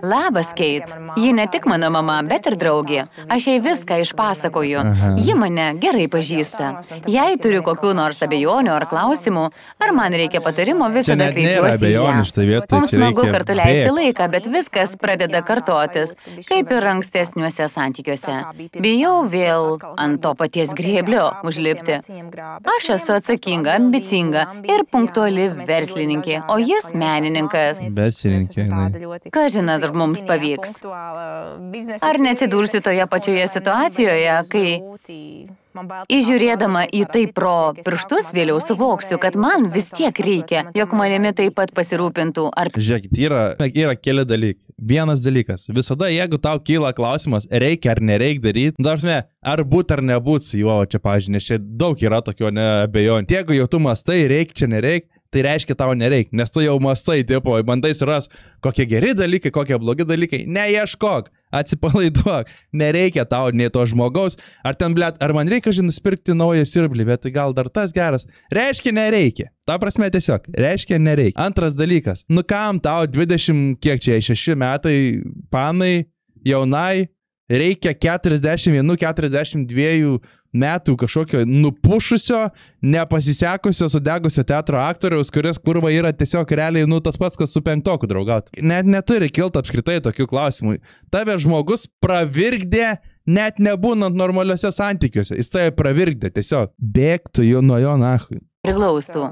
S3: Labas, Kate. Ji ne tik mano mama, bet ir draugė. Aš jai viską išpasakoju. Ji mane gerai pažįsta. Jei turiu kokių nors abejonių ar klausimų, ar man reikia patarimo, visada kreipiuosi į ją. Mums smagu kartu leisti laiką, bet viskas pradeda kartotis, kaip ir ankstesniuose santykiuose. Bijau vėl ant to paties grėblio užlipti. Aš esu atsakinga, ambicinga ir punktuali verslininkė, o jis menininkas. Kažin, ar mums pavyks. Ar neatsidursiu toje pačioje situacijoje, kai įžiūrėdama į tai pro pirštus vėliau suvoksiu, kad man vis tiek reikia, jog manimi taip pat pasirūpintų.
S1: Žiūrėkit, yra keli dalykai. Vienas dalykas. Visada, jeigu tau kyla klausimas, reikia ar nereikia daryti, dažnai, ar būt ar nebūt su juo, čia, pavyzdžiui, nes čia daug yra tokio neabejonių. Jeigu jau tu mastai, reikia čia nereikia, tai reiškia tau nereikia, nes tu jau mastai, tipo, bandai suras, kokie geri dalykai, kokie blogi dalykai, neieškok, atsipalaiduok, nereikia tau nei to žmogaus, ar ten, blėt, ar man reikia, nusipirkti naują siurblį, bet tai gal dar tas geras, reiškia nereikia, ta prasme tiesiog, reiškia nereikia. Antras dalykas, nu kam tau 20, kiek čia, 6 metai, panai, jaunai, reikia 41, 42 metų kažkokio nupušusio, nepasisekusio, sudegusio teatro aktoriaus, kuris kurva yra tiesiog realiai, nu, tas pats, kas su 5-oku draugautų. Net neturi kilti apskritai tokių klausimų. Tave žmogus pravirkdė, net nebūnant normaliuose santykiuose. Jis tave pravirkdė tiesiog. Bėgtų jo nuo jo nahui.
S3: Priglaustų.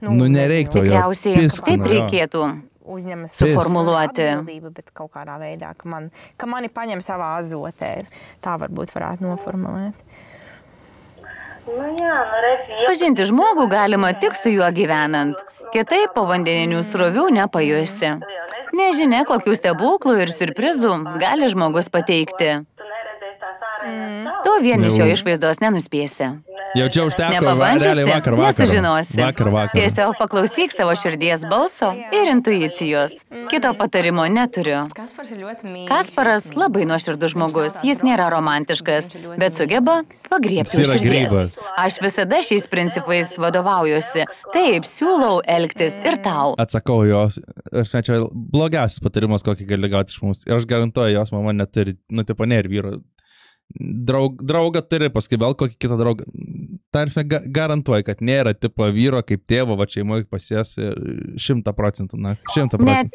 S1: Nu, nereiktų jo.
S3: Tikriausiai taip reikėtų suformuluoti.
S5: Bet kaut kādā veidā, ka mani paņem savā azotē. Tā varbūt varētu noformulēt.
S3: Pažinti žmogų galima tik su juo gyvenant. Kitaip povandeninių srovių nepajusi. Nežinia, kokių stebuklų ir siurprizų gali žmogus pateikti. To vien iš jo išvaizdos nenuspėsi.
S1: Jaučiau užteko,
S3: nepabandžiusi,
S1: vakar.
S3: Nesužinosi.
S1: Vakar.
S3: Tiesiog paklausyk savo širdies balso ir intuicijos. Kito patarimo neturiu. Kasparas labai nuoširdus žmogus. Jis nėra romantiškas, bet sugeba pagriebti už širdies. Aš visada šiais principais vadovaujuosi. Taip, siūlau elgtis ir tau.
S1: Atsakau jos, aš čia blogiausias patarimas, kokį gali gauti iš mūsų. Ir aš garantuoju, jos mama neturi, nu, tipo, ne ir vyro. Draugą turi, paskui vėl kokį kitą draugą. Tarsi garantuoju, kad nėra tipo vyro kaip tėvo, va šeimoje pasies 100%, na, 100%.
S3: Net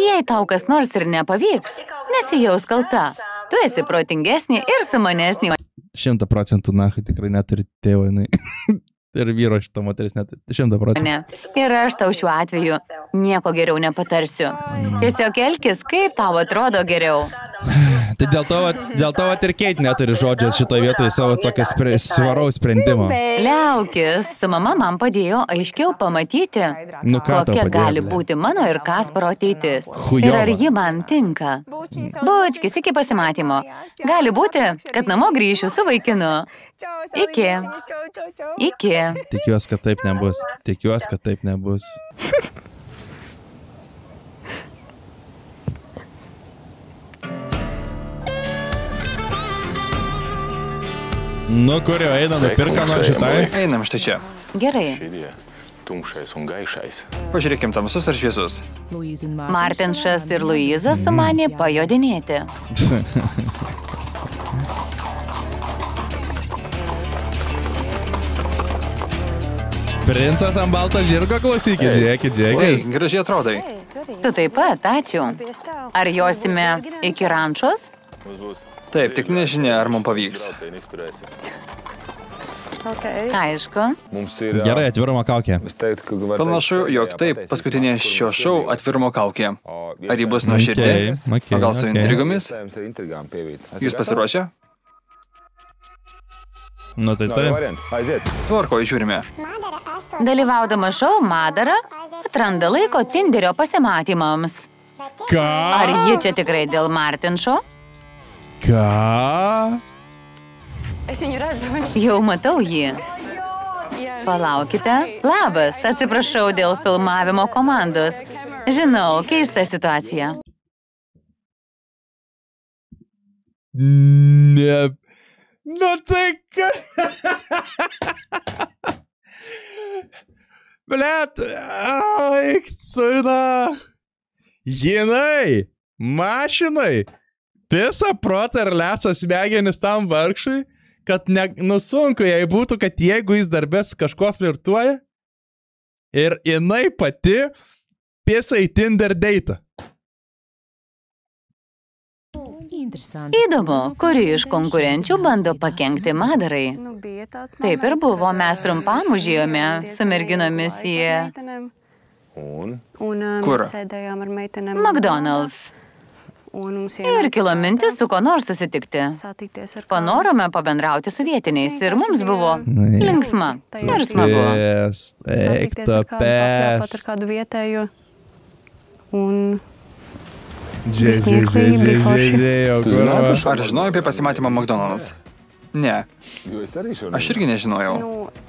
S3: jei tau kas nors ir nepavyks, nesijaus kalta. Tu esi protingesnė ir sumanesnė.
S1: 100%, na, tikrai neturi tėvo, jinai. Ir vyro šito moteris net 100%.
S3: Ne. Ir aš tau šiuo atveju nieko geriau nepatarsiu. Tiesiog elkis, kaip tau atrodo geriau.
S1: Tai dėl to ir Keit neturi žodžio šitoje vietoje savo tokio svaraus sprendimo.
S3: Liaukis, mama man padėjo aiškiau pamatyti, kokia gali būti mano ir Kasparo ateitis. Ir ar ji man tinka. Bučkis, iki pasimatymo. Gali būti, kad namo grįšiu su vaikinu. Iki.
S1: Tikiuosi, kad taip nebus. Nu, kur jau einam, nupirka nuo šitai?
S2: Einam štai čia.
S3: Gerai.
S2: Pažiūrėkim tamsus ar šviesus.
S3: Martinšas ir Luiza sumanė pajodinėti.
S1: Princas ant balto žirgo, klausykit, žiūrėkit.
S2: Oi, gražiai atrodai.
S3: Tu taip pat, ačiū. Ar josime iki rančos?
S2: Taip, tik nežinia, ar mums pavyks.
S3: Aišku.
S1: Gerai, atvirumo kaukė.
S2: Panašu, jog taip, paskutinė šio šou atvirumo kaukė. Ar ji bus nuoširdė? O gal su intrigomis? Jūs pasiruošę?
S1: Nu, tai taip.
S2: Tvarko, žiūrime.
S3: Dalyvaudama šou, Madara atranda laiko Tinderio pasimatymams.
S1: Ką?
S3: Ar ji čia tikrai dėl Martinšo?
S1: Ką?
S3: Jau matau jį. Palaukite. Labas, atsiprašau dėl filmavimo komandos. Žinau, keista situacija.
S1: Ne. Nu tai ką? Blet, eik, suina. Jinai, mašinai, visą protą ir lesą smegenis tam vargšui, kad nusunku jai būtų, kad jeigu jis darbės kažko flirtuoja ir jinai pati pėsa į Tinder date.
S3: Įdomu, kuri iš konkurenčių bando pakenkti Madarai. Taip ir buvo, mes trumpam užėjome su merginomis į...
S2: Kur?
S3: McDonald's. Ir kilo mintis su ko nors susitikti. Panorome pabendrauti su vietiniais ir mums buvo linksma ir smagu.
S1: Eik to pes.
S2: Ar žinojai apie pasimatymą McDonald's? Ne. Aš irgi nežinojau.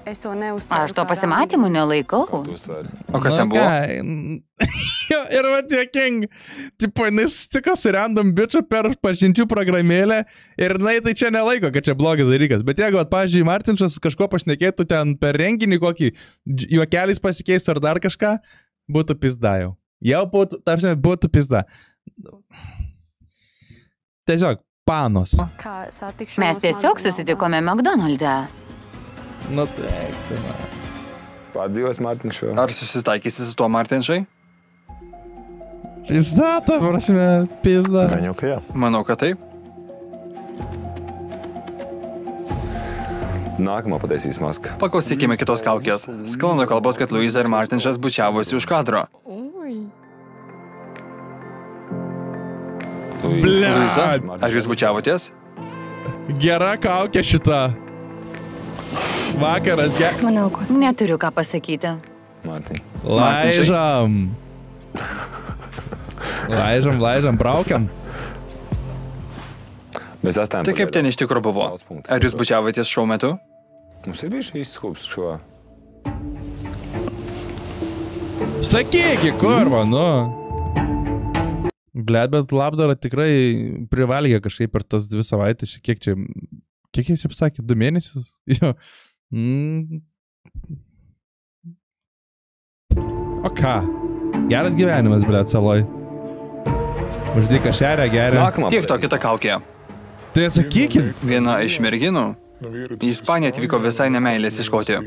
S3: Aš to pasimatymų nelaikau.
S2: O kas ten buvo?
S1: Ir va tiekink, tipo, jinai susitiko su random biču per pažinčių programėlę ir jinai tai čia nelaiko, kad čia blogas dalykas. Bet jeigu, pavyzdžiui, Martinšas kažko pašnekėtų ten per renginį kokį, juokelis pasikeistų ar dar kažką, būtų pizda jau. Jau būtų, tarsi, būtų pizda. Tiesiog panos.
S3: Mes tiesiog susitikome McDonald'e.
S1: Nu taip, man.
S7: Padzīvos Martinšo.
S2: Ar susitaikysi su tuo Martinšai?
S1: Pizda, ta prasme, pizda.
S7: Gaņuka, jā.
S2: Manau, kad taip.
S7: Nākamā pataisīs maska.
S2: Paklausykime kitos kaukės. Sklando kalbos, kad Luiza ir Martinšas bučiavosi už kadro. Luiza, ar jūs bučiavotės?
S1: Gera kaukė šita. Vakaras,
S8: Manau, kad
S3: Neturiu ką pasakyti.
S7: Martin.
S1: Laižam. Laižam, braukiam.
S7: Mēs atstājam.
S2: Tai kaip ten iš tikrųjų buvo? Ar jūs bučiavotės šou metu?
S7: Mums ir bija šīs skūps šo.
S1: Sakyki, kurva, nu. Blet, bet labdara tikrai privalgė kažkaip per tas 2 savaitės. Kiek jis apsakė? 2 mėnesius? Jo. O ką? Geras gyvenimas, blet, saloj. Uždyka šeria, geria.
S2: Tiek to kita kaukė.
S1: Tai atsakykit.
S2: Viena iš merginų į Ispaniją atvyko visai nemeilės ieškoti.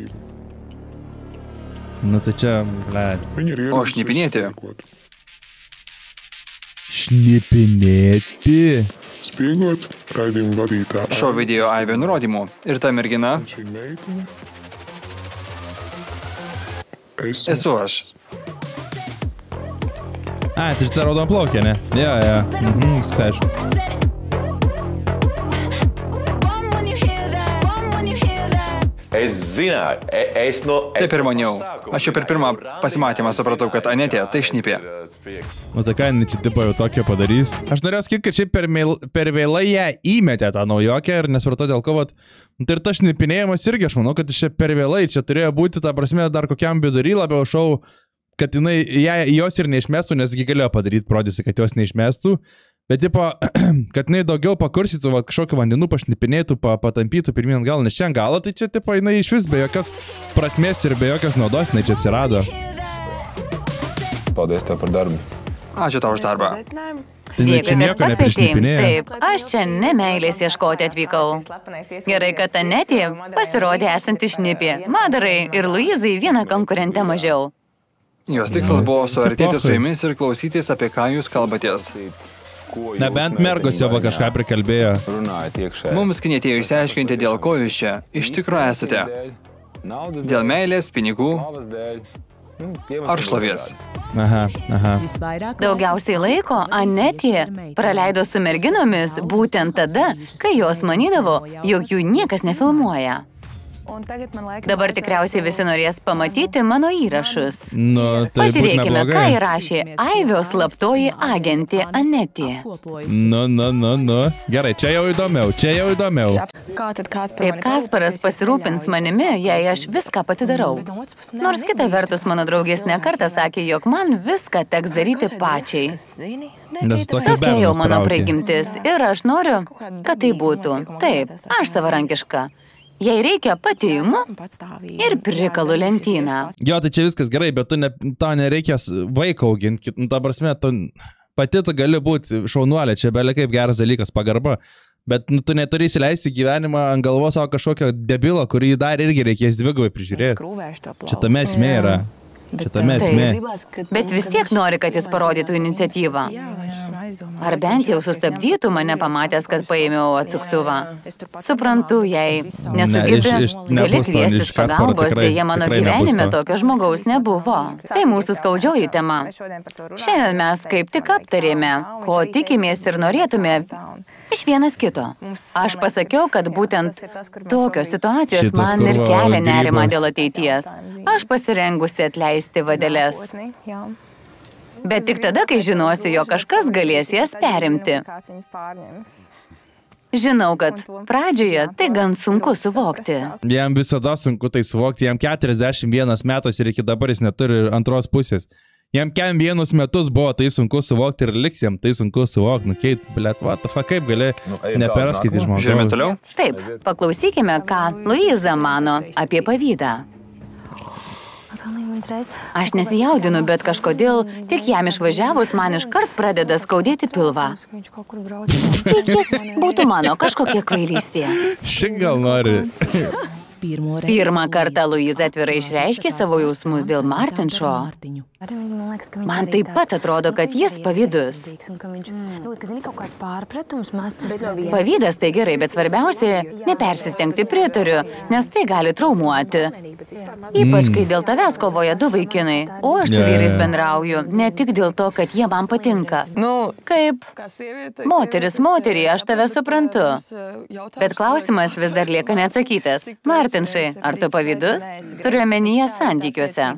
S1: Nu tai čia, blet.
S2: O šnipinėti?
S1: Šnipinėti?
S10: Spiegot raidījumu vadītāju.
S2: Šou video Aivio nurodymų. Ir ta mergina esu aš.
S1: A, tai šitą raudon plaukė, ne? Jo. Spėčiau.
S11: Es zināju,
S2: Taip ir maniau. Aš jau per pirmą pasimatymą supratau, kad Anetė tai šnipė.
S1: Nu tai ką, čia tipo jau tokio padarys. Aš norėjau sakyti, kad šiaip per vėlai ją įmetė tą naujokę ir nesvarto dėl ko, tai ir tas šnipinėjimas irgi, aš manau, kad čia per vėlai, čia turėjo būti, ta prasme, dar kokiam vidury labiau šau, kad jinai jos ir neišmestų, nes galėjo padaryti, prodėsi, kad jos neišmestų. Bet, tipo, kad jinai daugiau pakursytų, kažkokiu vandenų pašnipinėtų, patampytų pirmin gal, nes šiandien galą, tai čia, tipo, jinai iš vis be jokios prasmės ir be jokios naudos, jinai čia atsirado.
S7: Paldies tev par darbu.
S2: Ačiū tau už darbą.
S1: Tai čia nieko neprišnipinėjo.
S3: Taip, aš čia nemeilės ieškoti atvykau. Gerai, kad Anetė pasirodė esanti šnipė. Madarai ir Luizai vieną konkurentę mažiau.
S2: Jos tikslas buvo suartėti su jumis ir klausytis, apie ką jūs kalbatės.
S1: Nebent mergos jau kažką prikalbėjo.
S2: Mums knietėjo išsiaiškinti, dėl ko jūs čia iš tikrųjų esate. Dėl meilės, pinigų ar šlovės.
S1: Aha.
S3: Daugiausiai laiko Anetė praleido su merginomis būtent tada, kai jos manydavo, jog jų niekas nefilmuoja. Dabar tikriausiai visi norės pamatyti mano įrašus.
S1: Tai
S3: pažiūrėkime, ką įrašė Aivio slaptoji agentė Anetė.
S1: Gerai, čia jau įdomiau.
S3: Kaip Kasparas pasirūpins manimi, jei aš viską pati darau. Nors kita vertus mano draugės nekartą sakė, jog man viską teks daryti pačiai. Tokia jau mano prigimtis ir aš noriu, kad tai būtų. Taip, aš savarankiška. Jei reikia, pati imu ir prikalu lentyną.
S1: Jo, tai čia viskas gerai, bet tau nereikės vaiko auginti. Ta prasme, pati tu gali būti šaunuolė, čia belia kaip geras dalykas, pagarba. Bet tu neturi įsileisti gyvenimą ant galvos savo kažkokio debilo, kurį dar irgi reikės dvigubai prižiūrėti. Čia tame esmė yra.
S3: Bet vis tiek nori, kad jis parodytų iniciatyvą. Ar bent jau sustabdytų mane pamatęs, kad paėmiau atsuktuvą. Suprantu, jei nesugebi, gali kviestis pagalbos, dėja mano gyvenime tokio žmogaus nebuvo. Tai mūsų skaudžioji tema. Šiandien mes kaip tik aptarėme, ko tikimės ir norėtume iš vienas kito. Aš pasakiau, kad būtent tokios situacijos man ir kelia nerimą dėl ateities. Aš pasirengusi atleisti vadeles. Bet tik tada, kai žinosiu, jog kažkas galės jas perimti. Žinau, kad pradžioje tai gan sunku suvokti.
S1: Jam visada sunku tai suvokti, jam 41 metas ir iki dabar jis neturi antros pusės. Jam vienus metus buvo tai sunku suvokti ir liks jam tai sunku suvokti. Nu, Keit, blet, what the fuck, kaip gali neperskaityti žmogaus.
S2: Žiūrime toliau?
S3: Taip, paklausykime, ką Luiza mano apie pavydą. Aš nesijaudinu, bet kažkodėl tik jam išvažiavus man iškart pradeda skaudėti pilvą. Jis būtų mano kažkokia kvailystė.
S1: Šiandien gal nori.
S3: Pirmą kartą Luiza atvirai išreiškė savo jausmus dėl Martinšo. Man taip pat atrodo, kad jis pavydus. Pavydas tai gerai, bet svarbiausia nepersistengti, pritariu, nes tai gali traumuoti. Ypač, kai dėl tavęs kovoja du vaikinai, o aš su vyrais bendrauju, ne tik dėl to, kad jie man patinka. Kaip moteris, aš tave suprantu. Bet klausimas vis dar lieka neatsakytas. Martinšai, ar tu pavydus? Turiu omenyje santykiuose.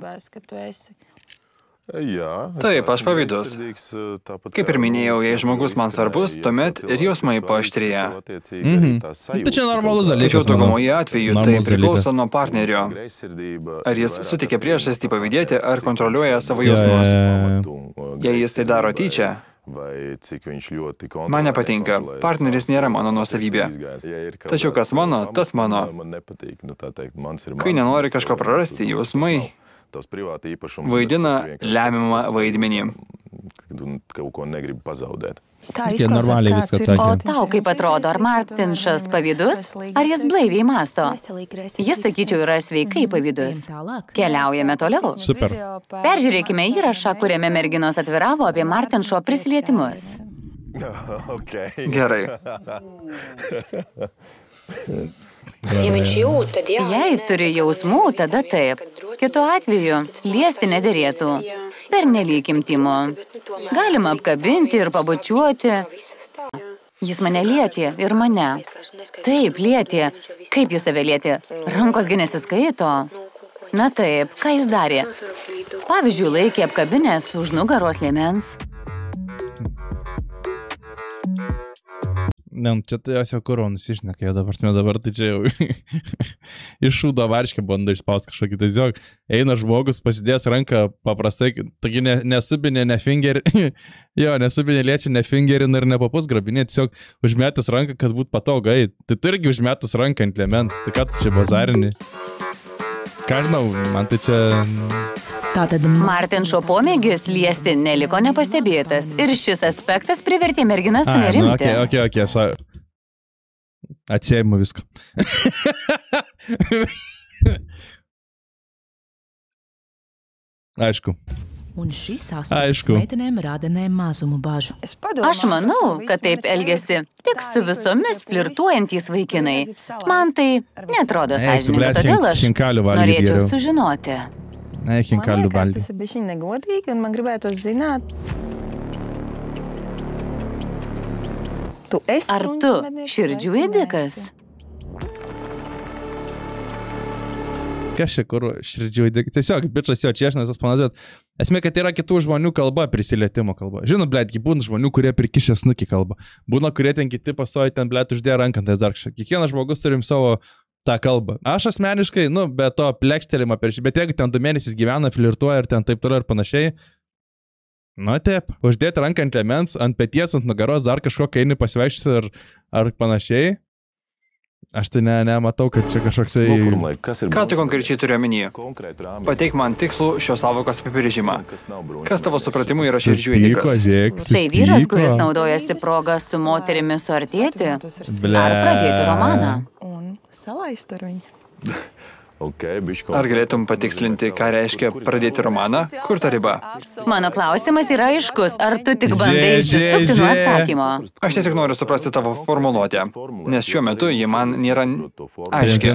S2: Taip, aš pavydus. Kaip ir minėjau, jei žmogus man svarbus, tuomet ir jausmai paaštrėja.
S1: Tai čia normalus dalykas.
S2: Tačiau daugumoje atveju tai priklauso nuo partnerio. Ar jis sutikė priežastį pavydėti, ar kontroliuoja savo jausmus. Jei jis tai daro tyčia, man nepatinka. Partneris nėra mano nuosavybė. Tačiau kas mano, tas mano. Kai nenori kažko prarasti, jausmai vaidina lemiamą vaidmenį.
S3: O tau kaip atrodo, ar Martinšas pavydus, ar jis blaiviai mąsto? Jis, sakyčiau, yra sveikai pavydus. Keliaujame toliau.
S1: Super.
S3: Peržiūrėkime įrašą, kuriame merginos atviravo apie Martinšo prisilietimus.
S2: Gerai.
S3: Jei turi jausmų, tada taip. Kitu atveju liesti nederėtų. Pernelyg intymu. Galima apkabinti ir pabučiuoti. Jis mane lietė ir mane. Taip, lietė. Kaip jis save lietė? Rankosgi nesiskaito. Na taip, ką jis darė? Pavyzdžiui, laikė apkabinės už nugaros liemens.
S1: Ne, čia tai jos jau kuro nusišnekėjo dabar tai čia jau iš šūdo varškį bando išspausti kažkokį. Tiesiog eina žmogus, pasidės ranką paprastai, taigi nesubinė, ne fingerį, jo, nesubinė liečia, ne fingerį ir nepapus grabinė, tiesiog užmetęs ranką, kad būtų patogai. Tai tu irgi užmetęs ranką ant liemens, tai ką tu čia bazarinį? Ką žinau, man tai čia...
S3: Martin Šo pomėgis liesti neliko nepastebėtas ir šis aspektas privertė merginą sunerimti.
S1: Ok, atsiejimo viską. Aišku. Aišku.
S3: Aš manau, kad taip elgiasi tik su visomis flirtuojantys vaikinai. Man tai netrodo sąžininga, todėl aš norėčiau sužinoti.
S1: Hinkalių
S5: Man liekas,
S1: valgį.
S5: tas ir bišķiņ negodīgi, un man gribētos zināt. Tu esi
S3: Ar tu širdžių ėdikas?
S1: Kas čia kur širdžių įdėk? Tiesiog, bičas jo čiešnas, tas panazuot. Esmė, kad yra kitų žmonių kalba, prisilietimo kalba. Žinau, blėt, būna žmonių, kurie prikišę snukį kalba. Būna, kurie ten kiti pastoja ten, blėt, uždėjo ranką, tai dar kažką. Kiekvienas žmogus turim savo tą kalbą. Aš asmeniškai, be to plekštelimo per šį, bet jeigu ten 2 mėnesius gyvena, flirtuoja ir ten taip toliau ir panašiai, taip, uždėti ranką ant liemens, ant peties, ant nugaros, dar kažkokią eini pasivaikščioti ar panašiai, aš tai nematau, kad čia kažkoksai...
S2: Ką tu konkrečiai turi omenyje? Pateik man tikslų šios sąvokos apibrėžimą. Kas tavo supratimu yra širdžių ėdikas?
S3: Tai vyras, kuris naudojasi progą su moterimi suartėti ar pradėti romaną.
S5: Salaist ar viņu.
S2: Ar galėtum patikslinti, ką reiškia pradėti romaną? Kur ta riba?
S3: Mano klausimas yra aiškus. Ar tu tik bandai išsisukti nuo atsakymo?
S2: Aš tiesiog noriu suprasti tavo formuluotę, nes šiuo metu ji man nėra aiški.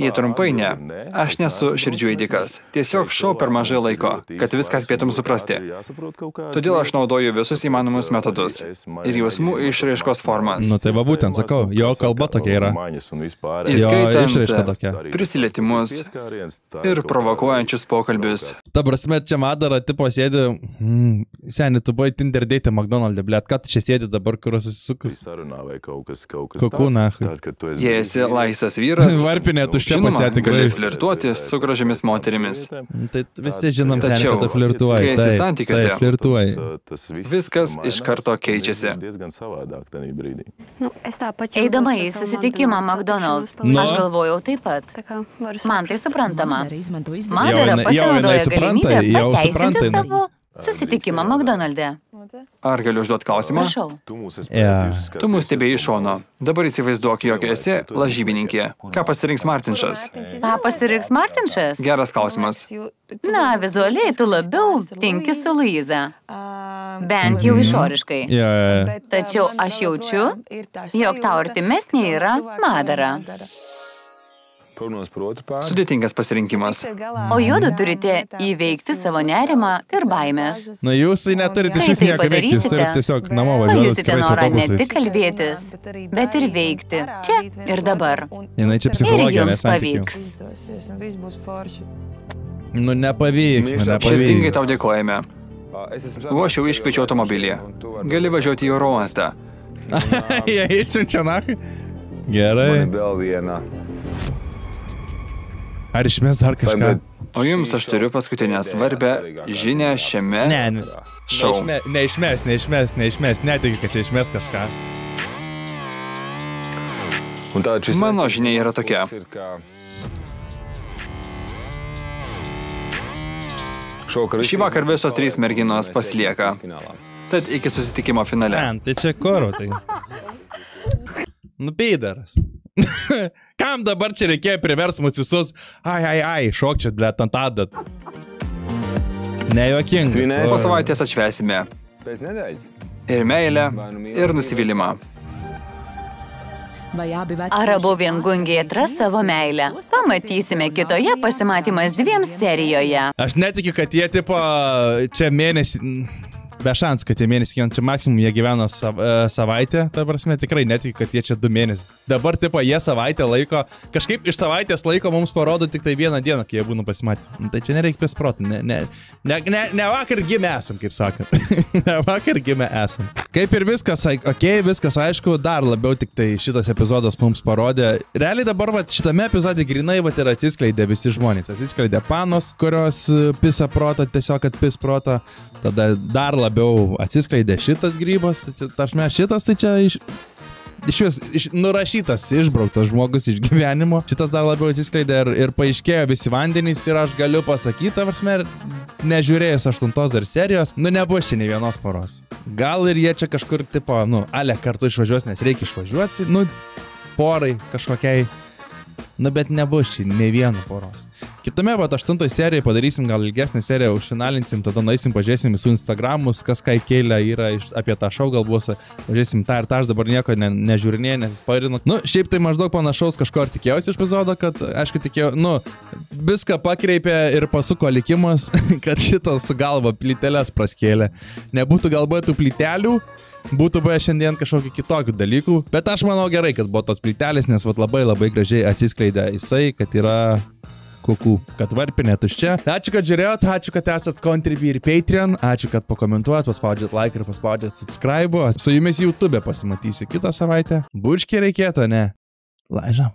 S2: Jei trumpai ne, aš nesu širdžių ėdikas. Tiesiog šau per mažai laiko, kad viską spėtum suprasti. Todėl aš naudoju visus įmanomus metodus ir jausmų išraiškos formas.
S1: Tai va būtent, sakau, jo kalba tokia yra.
S2: Įskaitant prisilietimus ir provokuojančius pokalbius.
S1: Ta prasme, čia Madara tipo sėdi, seni, tu buvai Tinder date McDonald'e, blėt, ką tu čia sėdi dabar, kur susisukus? Kokių nahui?
S2: Jei esi laisvas vyras,
S1: varpinė tuščia
S2: žinoma,
S1: pasėti,
S2: gali flirtuoti su gražiamis moterimis.
S1: Tai visi žinom, seni, kad tu
S2: Tačiau,
S1: flirtuoji.
S2: kai esi santykiuose,
S1: flirtuoji.
S2: viskas iš karto keičiasi.
S3: Eidama į susitikimą McDonald's, aš galvojau taip pat. Man tai suprantama. Madara pasinaudoja galimybę pateisinti savo susitikimą McDonald'e.
S2: Ar galiu užduoti klausimą?
S3: Prašau.
S2: Tu mus stebėjai iš šono. Dabar įsivaizduok, jog esi lažybininkė. Ką pasirinks Martinšas?
S3: Ką pasirinks Martinšas?
S2: Geras klausimas.
S3: Na, vizualiai tu labiau tinki su Luiza. Bent jau išoriškai. Tačiau aš jaučiu, jog tau artimesnė yra Madara.
S2: Sudėtingas pasirinkimas.
S3: O juodu turite įveikti savo nerimą ir baimės.
S1: Jūs tai neturite
S3: Kai
S1: iš
S3: tai
S1: nieko veikti, jūs turite tiesiog namo važiuoti
S3: pajusite norą ne tik kalbėtis, bet ir veikti. Čia ir dabar.
S1: Jinai čia
S3: Ir
S1: psichologija,
S3: jums pavyks.
S1: Nepavyks,
S2: Širdingai tau dėkojame. O aš jau iškviečiau automobilį. Gali važiuoti į oro uostą.
S1: Jie išsiunčia nahui. Gerai. Ar išmės dar kažką?
S2: O jums aš turiu paskutinę svarbę žinią šiame šou.
S1: Neišmės, netikiu, kad čia išmės kažką.
S2: Mano žinia yra tokia. Šį vakar visos 3 merginos pasilieka. Tad iki susitikimo finale.
S1: Tai čia koro, tai. Peidaras. Kam dabar čia reikėjo privers mus visus? Ai, šok čia, blėt, ant adat. Nejuokinga.
S2: Po savaitės atšvęsime. Ir meilę, ir nusivylimą.
S3: Ar abu viengungiai atras savo meilę? Pamatysime kitoje pasimatymas 2 serijoje.
S1: Aš netikiu, kad jie tipo čia mėnesį... be šansų, kad tie mėnesiai gyvena, čia maksimum jie gyvena savaitę, ta prasme, tikrai netikiu, kad jie čia 2 mėnesiai. Dabar, tipo, jie savaitę laiko, kažkaip iš savaitės laiko mums parodo tik tai 1 dieną, kai jie būna pasimatę. Tai čia nereikia pasproti, ne vakar gimę esam, kaip sakant. Ne vakar gimę esam. Kaip ir viskas, viskas aišku, dar labiau tik tai šitas epizodas mums parodė. Realiai dabar, šitame epizode grinai, ir atsiskleidė visi žmonės. Atsiskleidė panos, kurios pisa protą, tiesiog kad pis protą. Tada dar labiau atsiskleidė šitas grybas. Tašme, šitas tai čia nurašytas, išbrauktas žmogus iš gyvenimo. Šitas dar labiau atsiskleidė ir paaiškėjo visi vandenys ir aš galiu pasakyti, prasme, nežiūrėjęs 8 dar serijos, nebus čia nei vienos poros. Gal ir jie čia kažkur, tipo, ale kartu išvažiuos, nes reikia išvažiuoti, porai kažkokiai. Bet nebus čia nei vieno poros. Kitame, 8 serijoje padarysim gal ilgesnę seriją, užfinalinsim, tada nueisim, pažiūrėsim visų Instagramus, kas ką įkėlė yra apie tą šou, galbūt pažiūrėsim tą ir tą, aš dabar nieko nežiūrinėjau, nesispairinu. Šiaip tai maždaug panašaus kažko ir tikėjausi iš epizodo, kad, aišku, tikėjau, viską pakreipė ir pasuko likimas, kad šitas su galva plyteles praskėlė. Nebūtų galbūt tų plytelių, būtų buvę šiandien kažkokių kitokių dalykų, bet aš manau gerai, kad buvo tos plytelės, nes labai gražiai atsiskleidė jisai, kad yra kukų, kad varpinė tuščia. Ačiū, kad žiūrėjot, ačiū, kad esat Contribui ir Patreon, ačiū, kad pakomentuojat, paspaudžiat like ir paspaudžiat subscribe. Su jumis YouTube pasimatysiu kitą savaitę. Bučkį reikėtų, ne? Laižą.